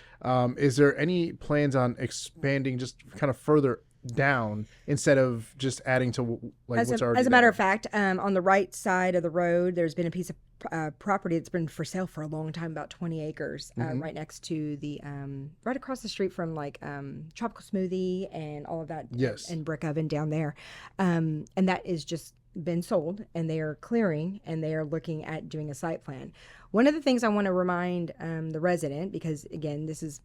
Is there any plans on expanding just kind of further down instead of just adding to what's already as a matter of fact, on the right side of the road, there's been a piece of property that's been for sale for a long time, about 20 acres, right next to the right across the street from Tropical Smoothie and all of that, and Brick Oven down there, and that is just been sold, and they are clearing, and they are looking at doing a site plan. One of the things I want to remind the resident, because again, this is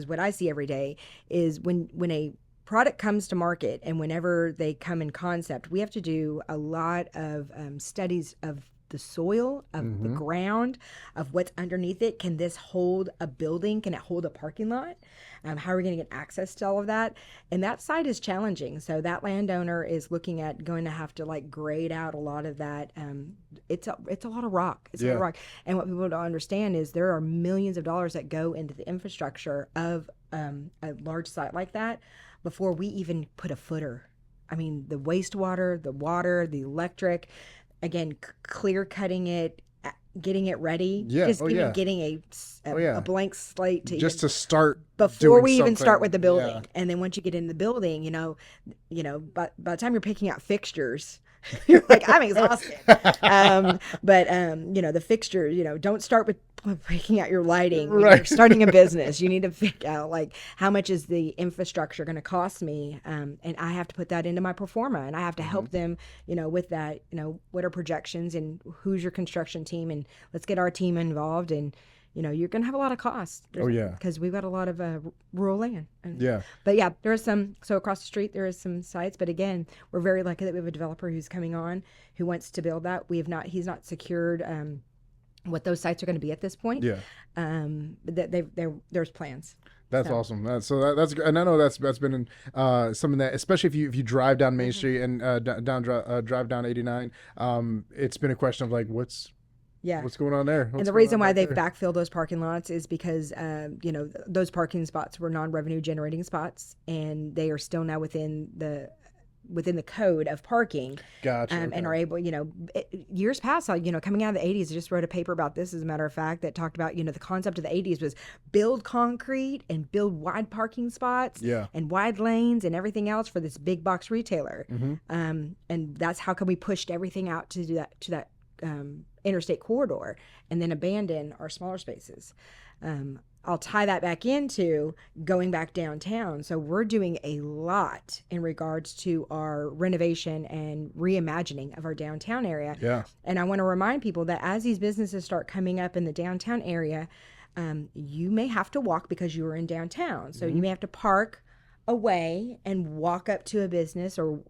what I see every day, is when a product comes to market and whenever they come in concept, we have to do a lot of studies of the soil, of the ground, of what's underneath it. Can this hold a building? Can it hold a parking lot? How are we going to get access to all of that? And that site is challenging. So that landowner is looking at going to have to grade out a lot of that. It's a lot of rock. It's a lot of rock. And what people don't understand is there are millions of dollars that go into the infrastructure of a large site like that before we even put a footer. I mean, the wastewater, the water, the electric, again, clear cutting it, getting it ready, getting a blank slate to start before we even start with the building. And then once you get in the building, by the time you're picking out fixtures, you're like, I'm exhausted. The fixture, don't start with picking out your lighting. When you're starting a business, you need to figure out how much is the infrastructure going to cost me, and I have to put that into my pro forma, and I have to help them, with that. What are projections, and who's your construction team, and let's get our team involved, and you're going to have a lot of costs. Oh yeah. Because we've got a lot of rural land. Yeah. But yeah, there are some, so across the street, there is some sites. But again, we're very lucky that we have a developer who's coming on who wants to build that. He's not secured what those sites are going to be at this point. Yeah. But there's plans. That's awesome. That's and I know that's been something that, especially if you drive down Main Street and drive down 89, it's been a question of like what's going on there. And the reason why they've backfilled those parking lots is because those parking spots were non-revenue generating spots, and they are still now within the code of parking. Gotcha. And are able, years past, coming out of the 80s, I just wrote a paper about this, as a matter of fact, that talked about, the concept of the 80s was build concrete and build wide parking spots and wide lanes and everything else for this big box retailer. And that's how come we pushed everything out to that interstate corridor and then abandon our smaller spaces. I'll tie that back into going back downtown. So we're doing a lot in regards to our renovation and reimagining of our downtown area. Yeah. And I want to remind people that as these businesses start coming up in the downtown area, you may have to walk because you are in downtown. So you may have to park away and walk up to a business, or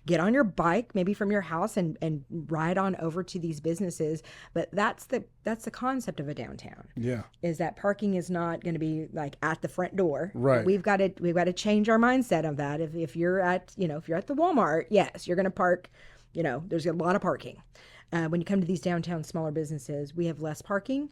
get on your bike maybe from your house and ride on over to these businesses. But that's the concept of a downtown. Yeah, is that parking is not going to be like at the front door. Right. We've got to change our mindset of that. If you're at the Walmart, yes, you're going to park. There's a lot of parking. When you come to these downtown smaller businesses, we have less parking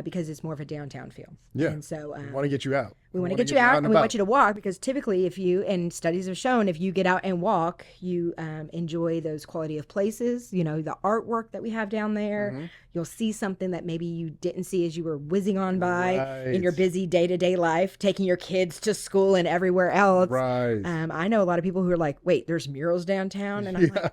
because it's more of a downtown feel. Yeah. And so we want to get you out. We want to get you out, and we want you to walk, because typically and studies have shown, if you get out and walk, you enjoy those quality of places, the artwork that we have down there. You'll see something that maybe you didn't see as you were whizzing on by in your busy day-to-day life, taking your kids to school and everywhere else. Right. I know a lot of people who are like, wait, there's murals downtown? And I'm like,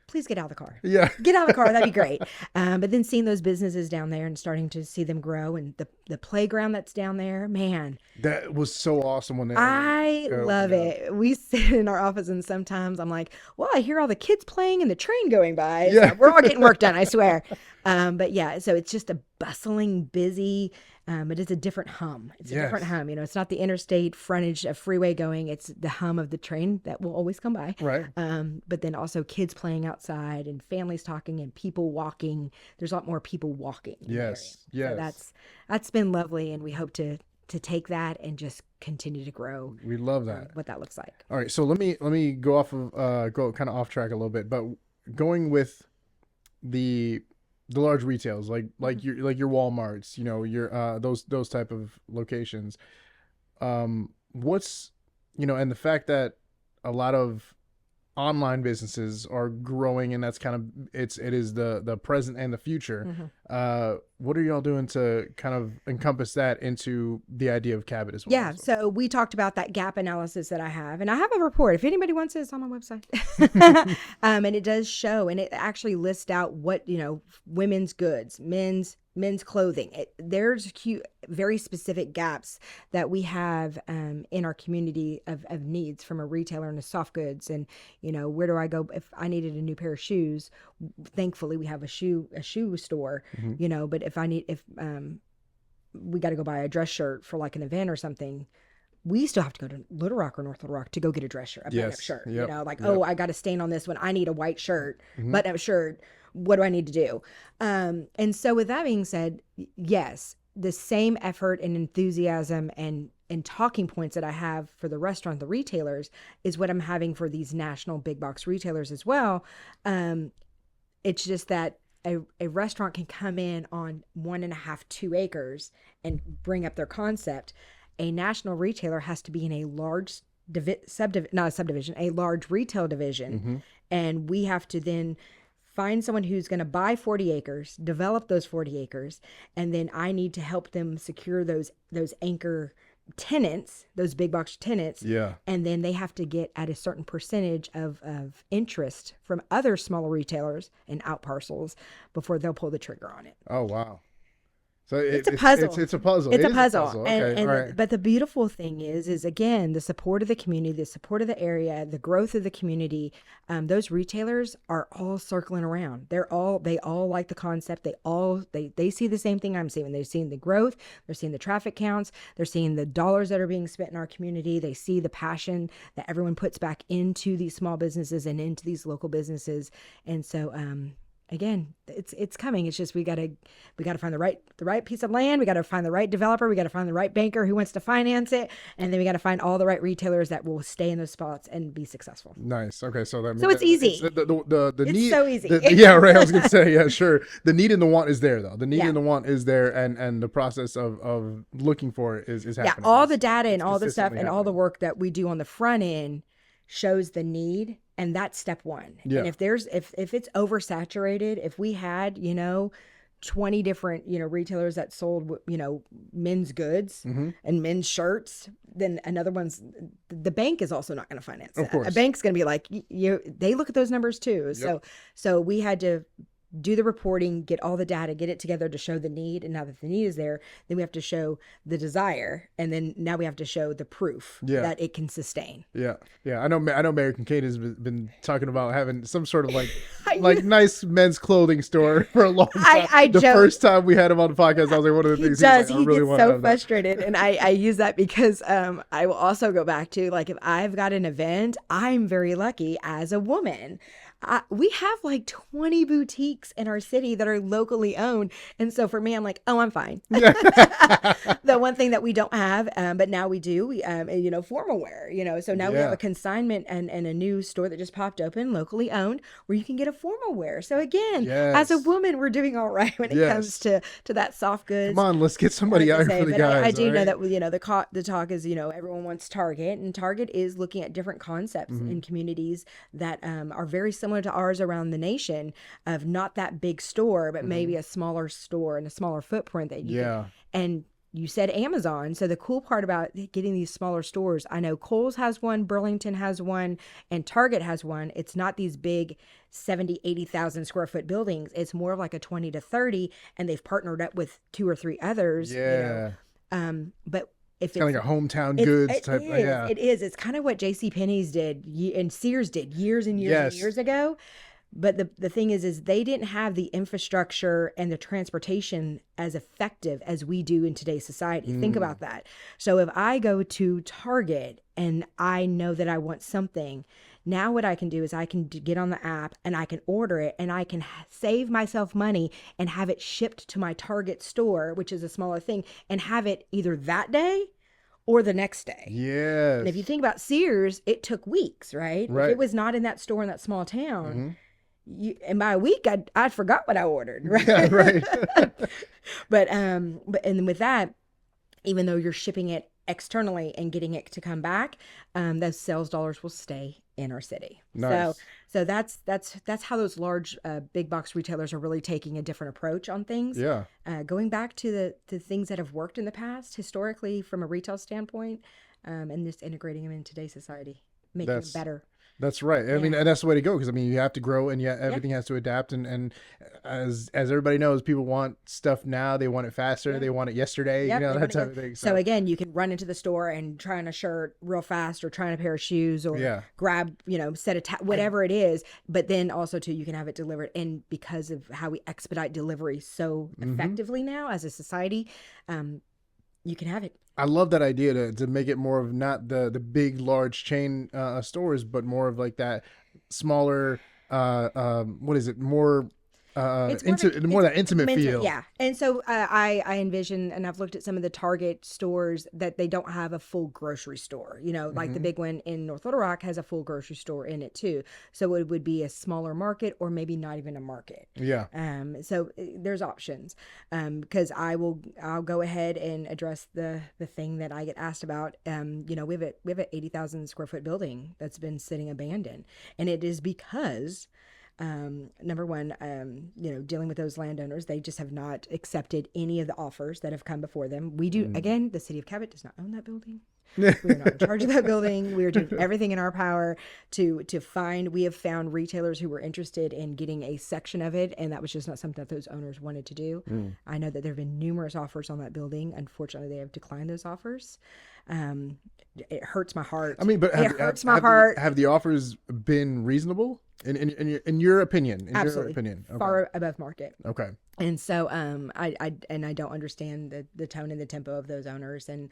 please get out of the car. Yeah. Get out of the car. That'd be great. But then seeing those businesses down there and starting to see them grow, and the playground that's down there, man. That was so awesome when I love it. We sit in our office and sometimes I'm like, well, I hear all the kids playing and the train going by. Yeah. So we're all getting work done, I swear. But yeah, so it's just a bustling, busy, it is a different hum. It's a different hum. It's not the interstate frontage of freeway going. It's the hum of the train that will always come by. Right. But then also kids playing outside and families talking and people walking. There's a lot more people walking. Yes. Yes. So that's been lovely, and we hope to take that and just continue to grow. We love that. What that looks like. All right. So let me go kind of off track a little bit, but going with the large retails, like your Walmarts, your those type of locations. What's and the fact that a lot of online businesses are growing, and that's kind of it is the present and the future. What are y'all doing to kind of encompass that into the idea of Cabot as well? Yeah, so we talked about that gap analysis that I have, and I have a report. If anybody wants it, it's on my website. And it does show, and it actually lists out what, women's goods, men's clothing. There's very specific gaps that we have in our community of needs from a retailer and a soft goods. And, where do I go if I needed a new pair of shoes? Thankfully, we have a shoe store, but if we got to go buy a dress shirt for like an event or something, we still have to go to Little Rock or North Little Rock to go get a dress shirt, a button-up shirt. Yep. Oh, I got a stain on this one. I need a white shirt, button-up shirt. What do I need to do? And so with that being said, yes, the same effort and enthusiasm and talking points that I have for the restaurant, the retailers, is what I'm having for these national big box retailers as well. It's just that a restaurant can come in on 1.5, 2 acres and bring up their concept. A national retailer has to be in a large a large retail division. And we have to then find someone who's going to buy 40 acres, develop those 40 acres, and then I need to help them secure those anchor tenants, those big box tenants. Yeah. And then they have to get at a certain percentage of interest from other smaller retailers and out parcels before they'll pull the trigger on it. Oh, wow. So It's a puzzle. it's a puzzle. It's It a is a puzzle. puzzle. Okay, all right. But the beautiful thing is again, the support of the community, the support of the area, the growth of the community. Those retailers are all circling around. They all like the concept. They see the same thing I'm seeing. They're seeing the growth. They're seeing the traffic counts. They're seeing the dollars that are being spent in our community. They see the passion that everyone puts back into these small businesses and into these local businesses. And so, again, it's coming. It's just we gotta find the right piece of land. We gotta find the right developer. We gotta find the right banker who wants to finance it, and then we gotta find all the right retailers that will stay in those spots and be successful. Nice. Okay, so that So means it's easy. the It's need. so easy. Yeah, right. I was gonna say, yeah, sure. The need and the want is there, though. The need Yeah. and the want is there, and the process of looking for it is Yeah, happening. all the data and It's all the stuff consistently and all the happening. work that we do on the front end shows the need, and that's step one. Yeah. And if it's oversaturated, if we had 20 different retailers that sold men's goods Mm-hmm. and men's shirts, then another one's the bank is also not going to finance Of that. course. A bank's going to be like, they look at those numbers too. So we had to do the reporting, get all the data, get it together to show the need. And now that the need is there, then we have to show the desire. And then now we have to show the proof Yeah. that it can sustain. Yeah, yeah. I know Mary Kincaid has been talking about having some sort of I like nice men's clothing store for a long time. I The joke. first time we had him on the podcast, I was like, one of the He things does. He, was like, I He really gets want to so have that. frustrated. And I use that because I will also go back to, like, if I've got an event, I'm very lucky as a woman. We have like 20 boutiques in our city that are locally owned. And so for me, I'm like, oh, I'm fine. The one thing that we don't have, but now we do, formal wear, so now we have Yeah. a consignment and a new store that just popped open, locally owned, where you can get a formal wear. So again, as a Yes. woman, we're doing all right when it Yes. comes to that soft goods. Come on, let's get somebody Hard out to here for say, the but guys. I do all know right? that the talk is everyone wants Target, and Target is looking at different concepts Mm-hmm. in communities that are very similar to ours around the nation, of not that big store, but maybe a smaller store and a smaller footprint that you Mm-hmm. Yeah. and you said Amazon. So the cool part about getting these smaller stores, I know Kohl's has one, Burlington has one, and Target has one. It's not these big 70, 80,000 square foot buildings. It's more of like a 20 to 30, and they've partnered up with 2 or 3 others. Yeah. But if Kind of like a hometown goods it type. is, Yeah. it is. It's kind of what J.C. Penney's did and Sears did years and years and Yes. years ago. But the thing is they didn't have the infrastructure and the transportation as effective as we do in today's society. Think about that. So if I go to Target and I know that I want something, now what I can do is I can get on the app and I can order it, and I can save myself money and have it shipped to my Target store, which is a smaller thing, and have it either that day or the next day. Yes. And if you think about Sears, it took weeks, right? If Right. it was not in that store in that small town, and by a week, I forgot what I ordered, right? Yeah, right. but and with that, even though you're shipping it externally and getting it to come back, those sales dollars will stay in our city. Nice. So that's how those large big box retailers are really taking a different approach on things. Yeah. Going back to the things that have worked in the past historically from a retail standpoint, and just integrating them in today's society, making it better. That's right. I mean, and that's the way to go, because I mean, you have to grow, and yet everything has to adapt. And as everybody knows, people want stuff now. They want it faster. They want it yesterday. Yep, That type of thing. So again, you can run into the store and try on a shirt real fast, or try on a pair of shoes, or grab, set a whatever it is. But then also too, you can have it delivered. And because of how we expedite delivery so effectively now as a society, you can have it. I love that idea to make it more of not the big, large chain stores, but more of like that smaller, what is it? More, It's more more that intimate feel. Yeah. And so I envision, and I've looked at some of the Target stores, that they don't have a full grocery store. Like the big one in North Little Rock has a full grocery store in it too. So it would be a smaller market, or maybe not even a market. Yeah. So there's options. Because I'll go ahead and address the thing that I get asked about. We have an 80,000 square foot building that's been sitting abandoned, and it is because number one, dealing with those landowners, they just have not accepted any of the offers that have come before them. We do, again, the city of Cabot does not own that building. We are not in charge of that building. We are doing everything in our power to find. We have found retailers who were interested in getting a section of it, and that was just not something that those owners wanted to do. I know that there have been numerous offers on that building. Unfortunately, they have declined those offers. It hurts my heart. I mean, but it hurts my heart. Have the offers been reasonable in your opinion? In Absolutely. Your opinion, okay. Far above market. Okay. And so, I don't understand the tone and the tempo of those owners, and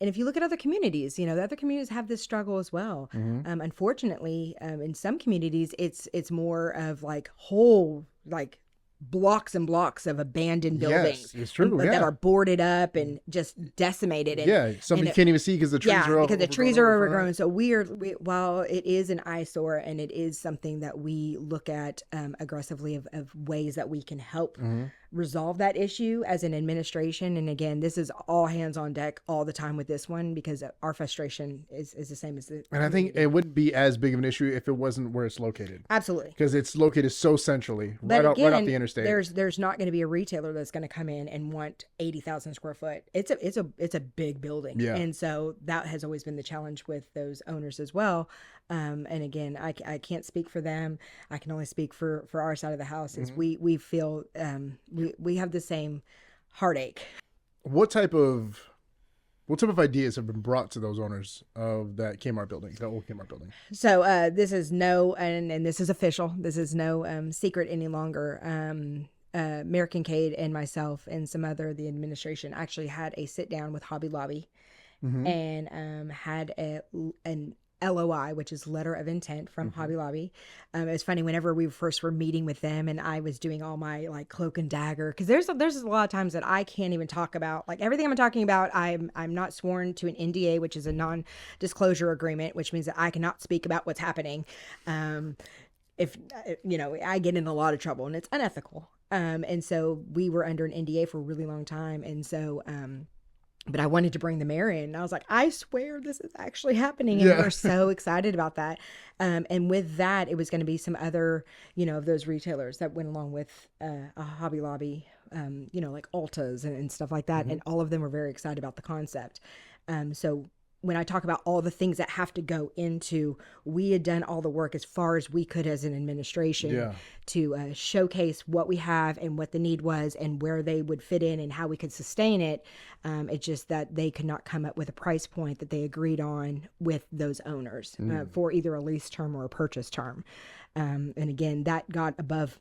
if you look at other communities, the other communities have this struggle as well. Unfortunately, in some communities, it's more of like whole like blocks and blocks of abandoned buildings. Yes, it's true. That are boarded up and just decimated. And, somebody can't even see because the trees are because the trees are overgrown. So while it is an eyesore and it is something that we look at aggressively of ways that we can help resolve that issue as an administration. And again, this is all hands on deck all the time with this one because our frustration is the same as the. And I think it wouldn't be as big of an issue if it wasn't where it's located. Absolutely. Because it's located so centrally, right off the interstate. There's not going to be a retailer that's going to come in and want 80,000 square foot. It's a big building. Yeah. And so that has always been the challenge with those owners as well. And again, I can't speak for them. I can only speak for our side of the house. Is we feel we have the same heartache. What type of ideas have been brought to those owners of that Kmart building, that old Kmart building? So this is and this is official. This is no secret any longer. American Cade and myself and some other the administration actually had a sit down with Hobby Lobby and had an LOI, which is letter of intent from Hobby Lobby. It was funny whenever we first were meeting with them and I was doing all my like cloak and dagger, because there's a lot of times that I can't even talk about, like everything I'm talking about. I'm not sworn to an NDA, which is a non-disclosure agreement, which means that I cannot speak about what's happening. If I get in a lot of trouble and it's unethical. And so we were under an NDA for a really long time. And so, but I wanted to bring the mayor in. And I was like, I swear this is actually happening. And we were so excited about that. And with that, it was going to be some other, of those retailers that went along with a Hobby Lobby, like Ultas and stuff like that. And all of them were very excited about the concept. So when I talk about all the things that have to go into, we had done all the work as far as we could as an administration to showcase what we have and what the need was and where they would fit in and how we could sustain it. It's just that they could not come up with a price point that they agreed on with those owners for either a lease term or a purchase term. And again, that got above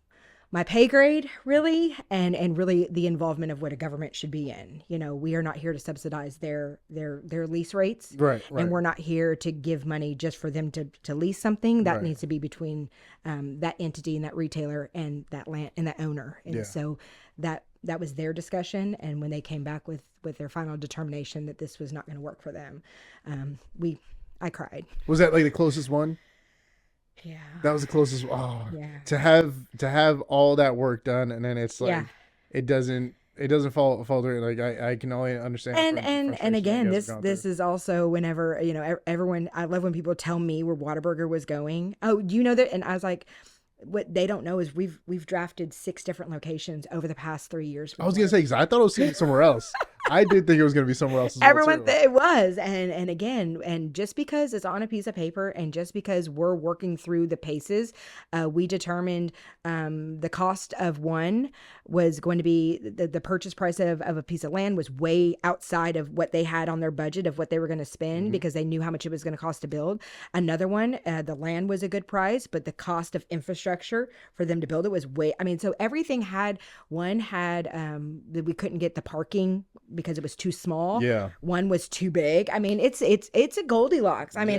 my pay grade, really, and really the involvement of what a government should be in. We are not here to subsidize their lease rates, right? And we're not here to give money just for them to lease something. That needs to be between that entity and that retailer and that land and that owner. And so that was their discussion. And when they came back with their final determination that this was not going to work for them, I cried. Was that like the closest one? Yeah, that was the closest. Oh, yeah. To have all that work done, and then it's like it doesn't fall through. Like I can only understand. And again, this is also whenever everyone. I love when people tell me where Whataburger was going. Oh, do you know that? And I was like, what they don't know is we've drafted 6 different locations over the past 3 years. I was gonna say, because I thought it was somewhere else. I did think it was going to be somewhere else. It was. And again, and just because it's on a piece of paper and just because we're working through the paces, we determined the cost of one was going to be the purchase price of a piece of land was way outside of what they had on their budget of what they were going to spend because they knew how much it was going to cost to build. Another one, the land was a good price, but the cost of infrastructure for them to build it was so everything had that we couldn't get the parking because it was too small. Yeah. One was too big. I mean, it's a Goldilocks. I mean,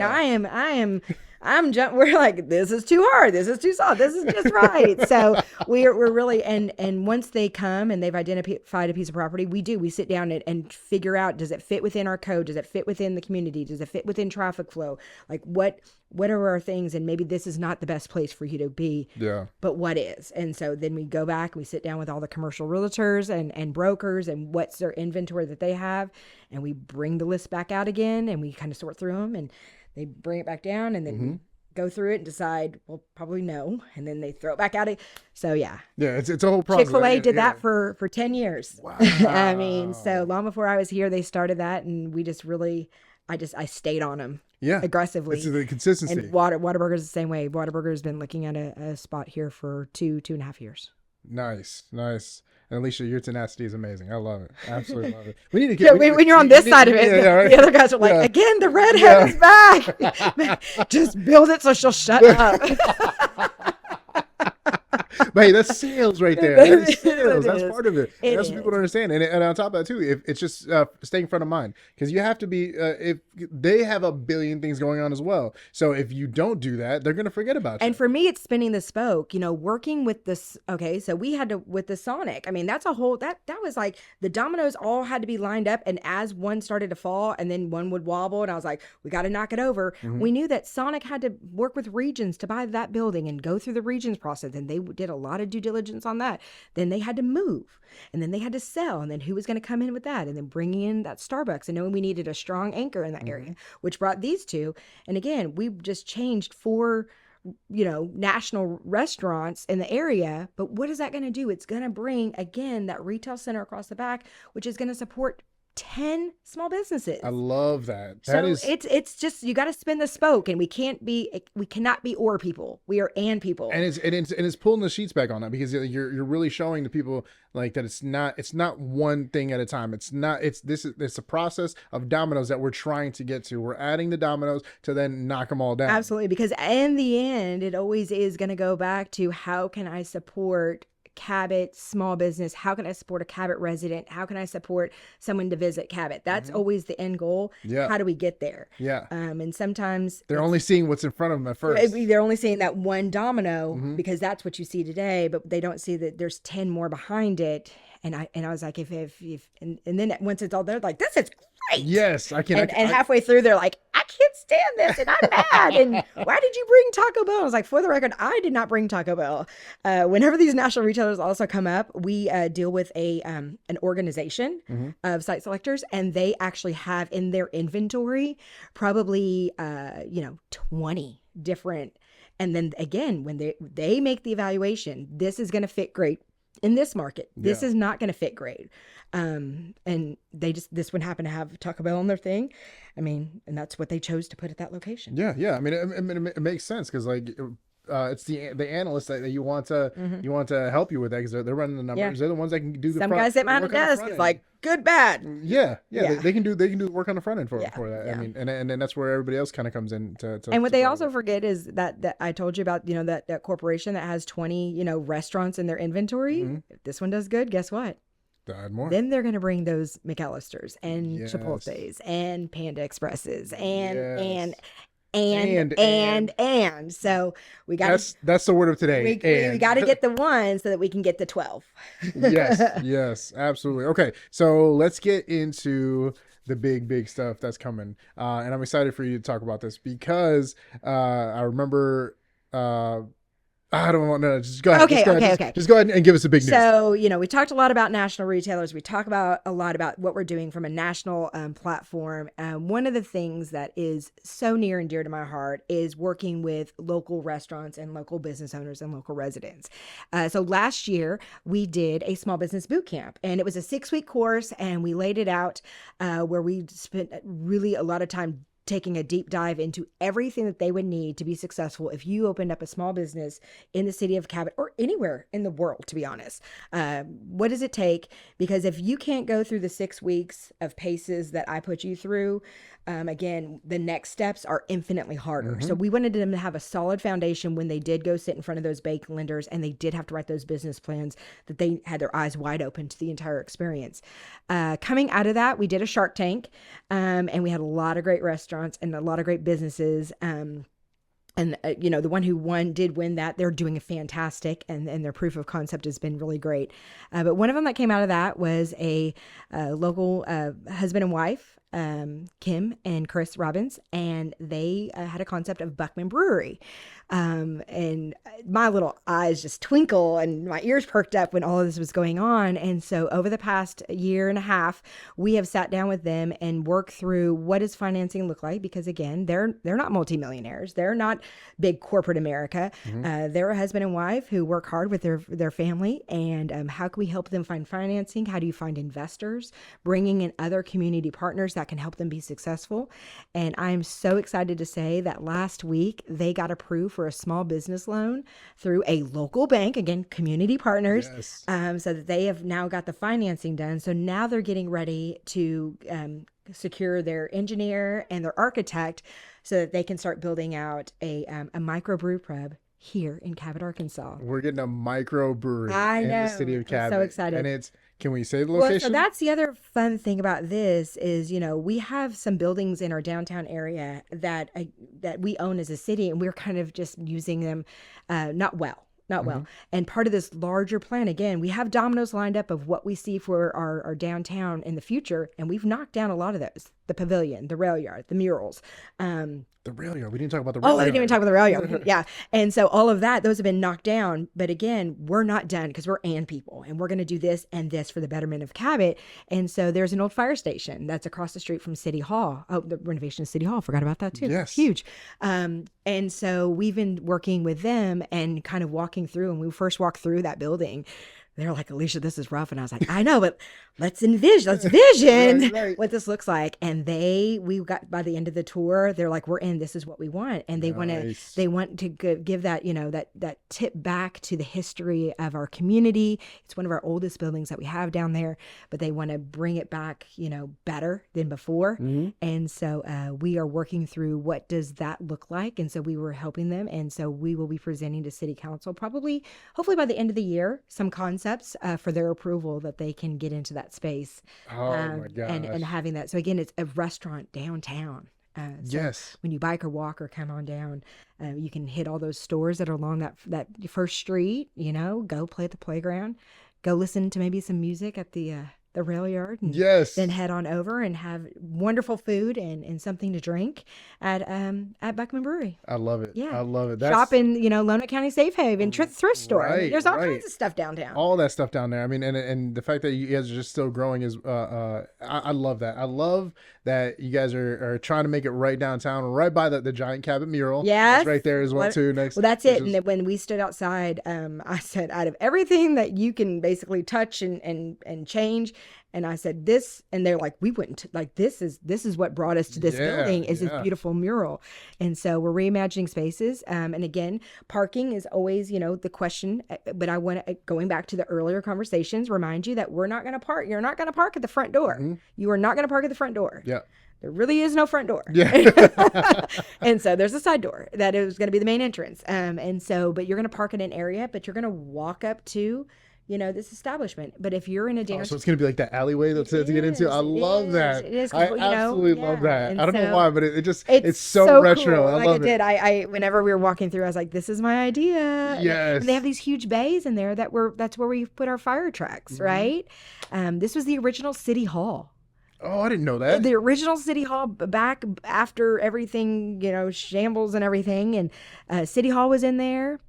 we're like, this is too hard. This is too soft. This is just right. So we're really, and once they come and they've identified a piece of property, we sit down and figure out, does it fit within our code? Does it fit within the community? Does it fit within traffic flow? Like what are our things? And maybe this is not the best place for you to be, but what is? And so then we go back and we sit down with all the commercial realtors and brokers and what's their inventory that they have. And we bring the list back out again and we kind of sort through them and they bring it back down and then go through it and decide, well, probably no, and then they throw it back out. So yeah, Yeah, it's a whole process. Chick-fil-A did Yeah. that for 10 years. I mean, so Wow. long before I was here, they started that, and we just really, I stayed on them Yeah. It's aggressively. the And consistency. Whataburger's the same way. Whataburger's been looking at a spot here for 2.5 years. Nice, nice. And Alicia, your tenacity is amazing. I love it. Absolutely love it. We need to Yeah, when you're on this side of it, yeah, right. the other guys are like, Yeah. again, the redhead is back. Just build it so she'll shut up. But hey, that's sales right there. That is sales. It That's is. part of it. It That's what people don't understand. And on top of that too, if it's just staying front of mind, because you have to be. If they have a billion things going on as well, so if you don't do that, they're gonna forget about you. And for me, it's spinning the spoke, working with this. Okay. So we had to, with the Sonic, I mean, that's a whole, that was like the dominoes all had to be lined up. And as one started to fall and then one would wobble, and I was like, we got to knock it over. Mm-hmm. We knew that Sonic had to work with Regions to buy that building and go through the Regions process. And they did a lot of due diligence on that. Then they had to move, and then they had to sell, and then who was going to come in with that, and then bringing in that Starbucks, and knowing we needed a strong anchor in that Mm-hmm. area, which brought these two. And again, we just changed 4 national restaurants in the area. But what is that going to do? It's going to bring, again, that retail center across the back, which is going to support 10 small businesses. I love that. So That is. it's just, you got to spin the spoke, and we cannot be or people. We are and people. And it's pulling the sheets back on that, because you're really showing the people like that it's not one thing at a time. It's a process of dominoes that we're trying to get to. We're adding the dominoes to then knock them all down. Absolutely, because in the end, it always is going to go back to, how can I support Cabot small business? How can I support a Cabot resident? How can I support someone to visit Cabot? That's always the end goal. Yeah. How do we get there? Yeah. And sometimes They're only seeing what's in front of them at first. they're only seeing that one domino, because that's what you see today, but they don't see that there's 10 more behind it. And I was like, if and then once it's all there, like, this is great. Yes, I can. And halfway through, they're like, I can't stand this, and I'm mad. And why did you bring Taco Bell? I was like, for the record, I did not bring Taco Bell. Whenever these national retailers also come up, we deal with an organization of site selectors, and they actually have in their inventory probably 20 different. And then again, when they make the evaluation, this is going to fit great in this market. This is not going to fit great. And this one happened to have Taco Bell on their thing. I mean, and that's what they chose to put at that location. Yeah, yeah. I mean, it makes sense, because like it's the analysts that you want to help you with that, because they're running the numbers. Yeah. They're the ones that can do the Some front, guys sit behind a work on the desk. front It's end. like, good, bad. Yeah. Yeah. They can do the work on the front end for that. Yeah. I mean, and then that's where everybody else kind of comes in to And what to they follow also it. forget is that I told you about, that corporation that has 20, restaurants in their inventory. If this one does good, guess what? Add more. Then they're going to bring those McAllisters and Yes. Chipotles and Panda Expresses Yes. and so we got That's the word of today. we got to get the one so that we can get the 12. Yes, absolutely. Okay, so let's get into the big stuff that's coming, and I'm excited for you to talk about this, because I remember. I don't want to just go ahead. Okay. Just go ahead and give us the big news. So, we talked a lot about national retailers. We talk about a lot about what we're doing from a national platform. One of the things that is so near and dear to my heart is working with local restaurants and local business owners and local residents. So last year we did a small business boot camp, and it was a 6-week course, and we laid it out where we spent really a lot of time taking a deep dive into everything that they would need to be successful if you opened up a small business in the city of Cabot or anywhere in the world, to be honest. What does it take? Because if you can't go through the 6 weeks of paces that I put you through, again, the next steps are infinitely harder. So we wanted them to have a solid foundation when they did go sit in front of those bank lenders and they did have to write those business plans, that they had their eyes wide open to the entire experience. Coming out of that, we did a Shark Tank, and we had a lot of great restaurants and a lot of great businesses. And the one who did win that. They're doing a fantastic, and their proof of concept has been really great. But one of them that came out of that was a local husband and wife Kim and Chris Robbins, and they had a concept of Buckman Brewery. And my little eyes just twinkle and my ears perked up when all of this was going on. And so over the past year and a half, we have sat down with them and worked through what does financing look like, because again, they're not multimillionaires. They're not big corporate America. They're a husband and wife who work hard with their family. And how can we help them find financing? How do you find investors? Bringing in other community partners that can help them be successful. And I'm so excited to say that last week they got approved for a small business loan through a local bank, again, community partners, Yes. so that they have now got the financing done. So now they're getting ready to secure their engineer and their architect so that they can start building out a microbrew pub here in Cabot, Arkansas. We're getting a microbrewery I in know. the city of I'm Cabot. so excited. And it's, can we say the Well, location? so that's the other fun thing about this is, we have some buildings in our downtown area that we own as a city, and we're kind of just using them not well. And part of this larger plan, again, we have dominoes lined up of what we see for our downtown in the future, and we've knocked down a lot of those. The pavilion, the rail yard, the murals. The rail yard. We didn't talk about the rail Oh, I yard. didn't even talk about the rail yard. Yeah. And so all of that, those have been knocked down. But again, we're not done because we're people, and we're going to do this and this for the betterment of Cabot. And so there's an old fire station that's across the street from City Hall. Oh, the renovation of City Hall. Forgot about that too. Yes. Huge. And so we've been working with them and kind of walking through. And when we first walked through that building, they're like, Alicia, this is rough. And I was like, I know, but let's vision Right. what this looks like. And we got, by the end of the tour, they're like, we're in, this is what we want. And they Nice. want to give that, that tip back to the history of our community. It's one of our oldest buildings that we have down there, but they want to bring it back, better than before. And so we are working through what does that look like. And so we were helping them. And so we will be presenting to City Council hopefully by the end of the year, some concepts for their approval that they can get into that space. Oh my gosh. And having that. So again, it's a restaurant downtown. So Yes. when you bike or walk or come on down, you can hit all those stores that are along that first street, go play at the playground, go listen to maybe some music at the rail yard, and Yes. then head on over and have wonderful food and something to drink at Buckman Brewery. I love it. Yeah. I love it. Shop in, Lonoke County Safe Haven, thrift store. I mean, Right, there's all right. kinds of stuff downtown. All that stuff down there. I mean, and the fact that you guys are just still growing is, I love that. I love that you guys are trying to make it right downtown, right by the giant Cabot mural. Yes. It's right there as well too. Next. Well, that's it. which is- And then when we stood outside, I said, out of everything that you can basically touch and change, and I said this, and they're like, we wouldn't, like, this is what brought us to this building is this beautiful mural. And so we're reimagining spaces. And again, parking is always, the question, but I want to, going back to the earlier conversations, remind you that we're not going to park. You're not going to park at the front door. You are not going to park at the front door. Yeah. There really is no front door. Yeah. And so there's a side door that is going to be the main entrance. And so, but you're going to park in an area, but you're going to walk up to, this establishment. But if you're in a downtown, So it's gonna be like that alleyway to get into. I love that. It is. I absolutely love that. And I don't know so why, but it's so retro. Cool. I Like love it. I whenever we were walking through, I was like, this is my idea. Yes. And they have these huge bays in there that's where we put our fire trucks, right? This was the original City Hall. Oh, I didn't know that. The original City Hall back after everything, shambles and everything. And City Hall was in there.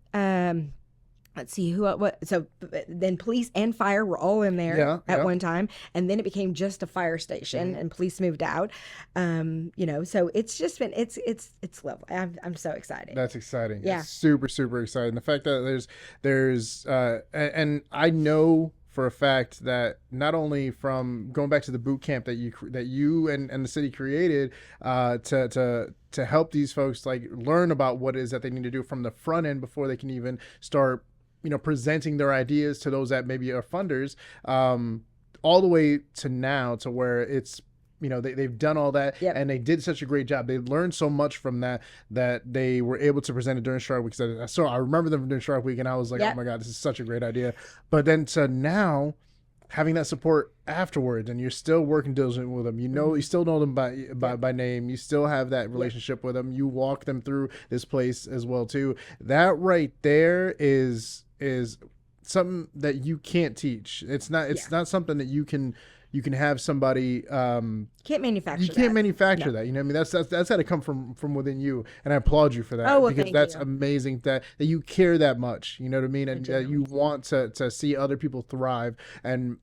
Let's see what. So then police and fire were all in there at one time. And then it became just a fire station and police moved out. So it's just been, it's lovely. I'm so excited. That's exciting. Yeah. It's super, super exciting. The fact that there's and I know for a fact that not only from going back to the boot camp that you and the city created to help these folks like learn about what it is that they need to do from the front end before they can even start presenting their ideas to those that maybe are funders, all the way to now to where it's they've done all that and they did such a great job. They learned so much from that they were able to present it during Shark Week. I remember them during Shark Week and I was like, oh my God, this is such a great idea. But then to now having that support afterwards and you're still working diligently with them, you still know them by name, you still have that relationship with them, you walk them through this place as well too. That right there is something that you can't teach. It's not something that you can you can have somebody, Can't manufacture you can't that. manufacture No. that. You know what I mean? That's had to come from within you. And I applaud you for that, Oh, well, because thank that's you. amazing that you care that much. You know what I mean? And that you Genuinely. want to see other people thrive. And,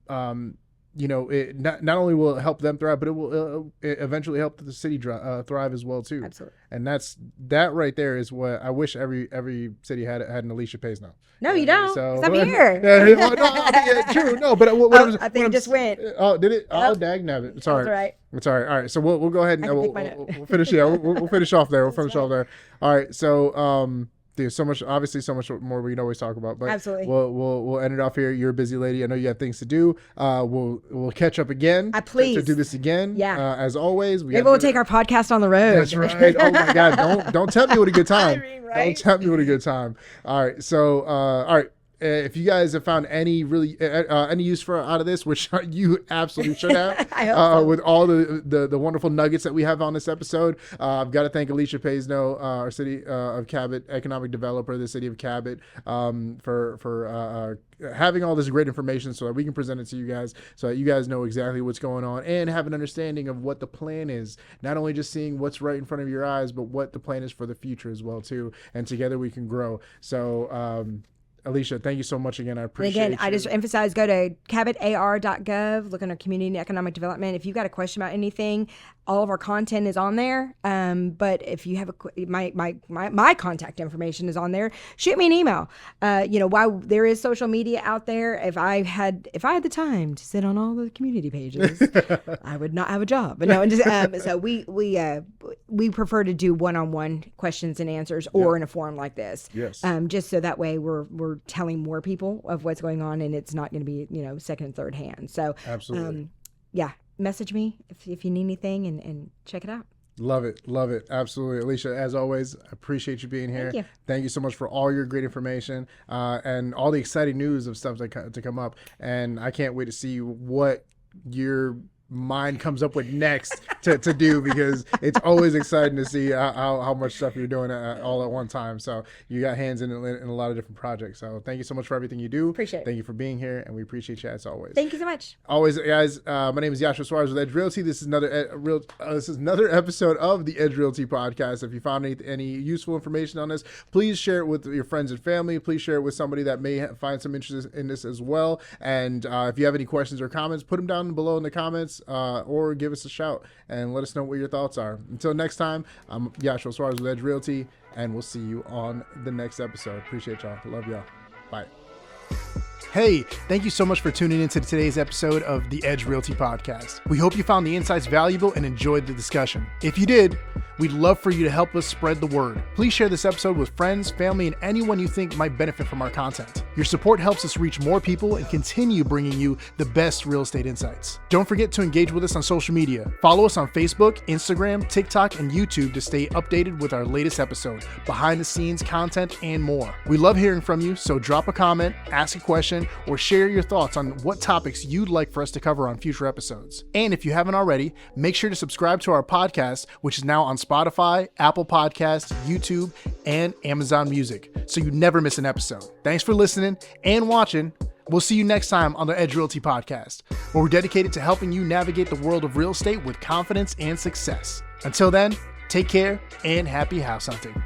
you know, it not only will it help them thrive, but it will eventually help the city thrive as well too. Absolutely. And that right there is what I wish every city had an Alicia Payseno. No, You you know what I mean? don't. So 'Cause I'm here. yeah, well, no, I mean, yeah, true. No, but what Oh, I'm, I what think I'm it just went. Oh, did it? Oh, Yep. dag nabbit. It's That all was right. right. It's all right. All right. So we'll go ahead and I can pick mine up. we'll finish. Yeah, we'll finish off there. We'll That's finish right. off there. All right. So there's so much, obviously so much more we can always talk about, but Absolutely. we'll end it off here. You're a busy lady. I know you have things to do. We'll catch up again. Please. To do this again. Yeah. As always. Maybe we'll take our podcast on the road. That's right. Oh my God. Don't tell me what a good time. I mean, right? Don't tell me what a good time. All right. So, all right. If you guys have found any really any use for out of this, which you absolutely should have, I hope so. with all the wonderful nuggets that we have on this episode, I've got to thank Alicia Payseno, our city of Cabot, economic developer, the city of Cabot, for having all this great information so that we can present it to you guys, so that you guys know exactly what's going on and have an understanding of what the plan is. Not only just seeing what's right in front of your eyes, but what the plan is for the future as well too. And together we can grow. So. Alicia, thank you so much again. I appreciate it. And again, I just emphasize, go to cabotar.gov, look under community and economic development. If you've got a question about anything, all of our content is on there. But if you have my contact information is on there, shoot me an email. While there is social media out there, if I had the time to sit on all the community pages, I would not have a job. But no, so we prefer to do one-on-one questions and answers, or in a forum like this. Yes. Just so that way we're telling more people of what's going on, and it's not going to be second and third hand. So absolutely. Message me if you need anything, and check it out. Love it. Absolutely. Alicia, as always, appreciate you being here. Thank you so much for all your great information and all the exciting news of stuff to come up. And I can't wait to see what your mind comes up with next to do, because it's always exciting to see how much stuff you're doing all at one time. So you got hands in a lot of different projects. So thank you so much for everything you do. Appreciate it. Thank you for being here, and we appreciate you as always. Thank you so much. Always, guys. My name is Yashua Suarez with Edge Realty. This is another episode of the Edge Realty podcast. If you found any useful information on this, please share it with your friends and family. Please share it with somebody that may find some interest in this as well. And if you have any questions or comments, put them down below in the comments, or give us a shout and let us know what your thoughts are. Until next time, I'm Yashua Suarez with Edge Realty, and we'll see you on the next episode. Appreciate y'all. Love y'all. Bye. Hey, thank you so much for tuning into today's episode of the Edge Realty Podcast. We hope you found the insights valuable and enjoyed the discussion. If you did, we'd love for you to help us spread the word. Please share this episode with friends, family, and anyone you think might benefit from our content. Your support helps us reach more people and continue bringing you the best real estate insights. Don't forget to engage with us on social media. Follow us on Facebook, Instagram, TikTok, and YouTube to stay updated with our latest episode, behind the scenes content, and more. We love hearing from you, so drop a comment, ask a question, or share your thoughts on what topics you'd like for us to cover on future episodes. And if you haven't already, make sure to subscribe to our podcast, which is now on Spotify, Apple Podcasts, YouTube, and Amazon Music, so you never miss an episode. Thanks for listening and watching. We'll see you next time on the Edge Realty Podcast, where we're dedicated to helping you navigate the world of real estate with confidence and success. Until then, take care and happy house hunting.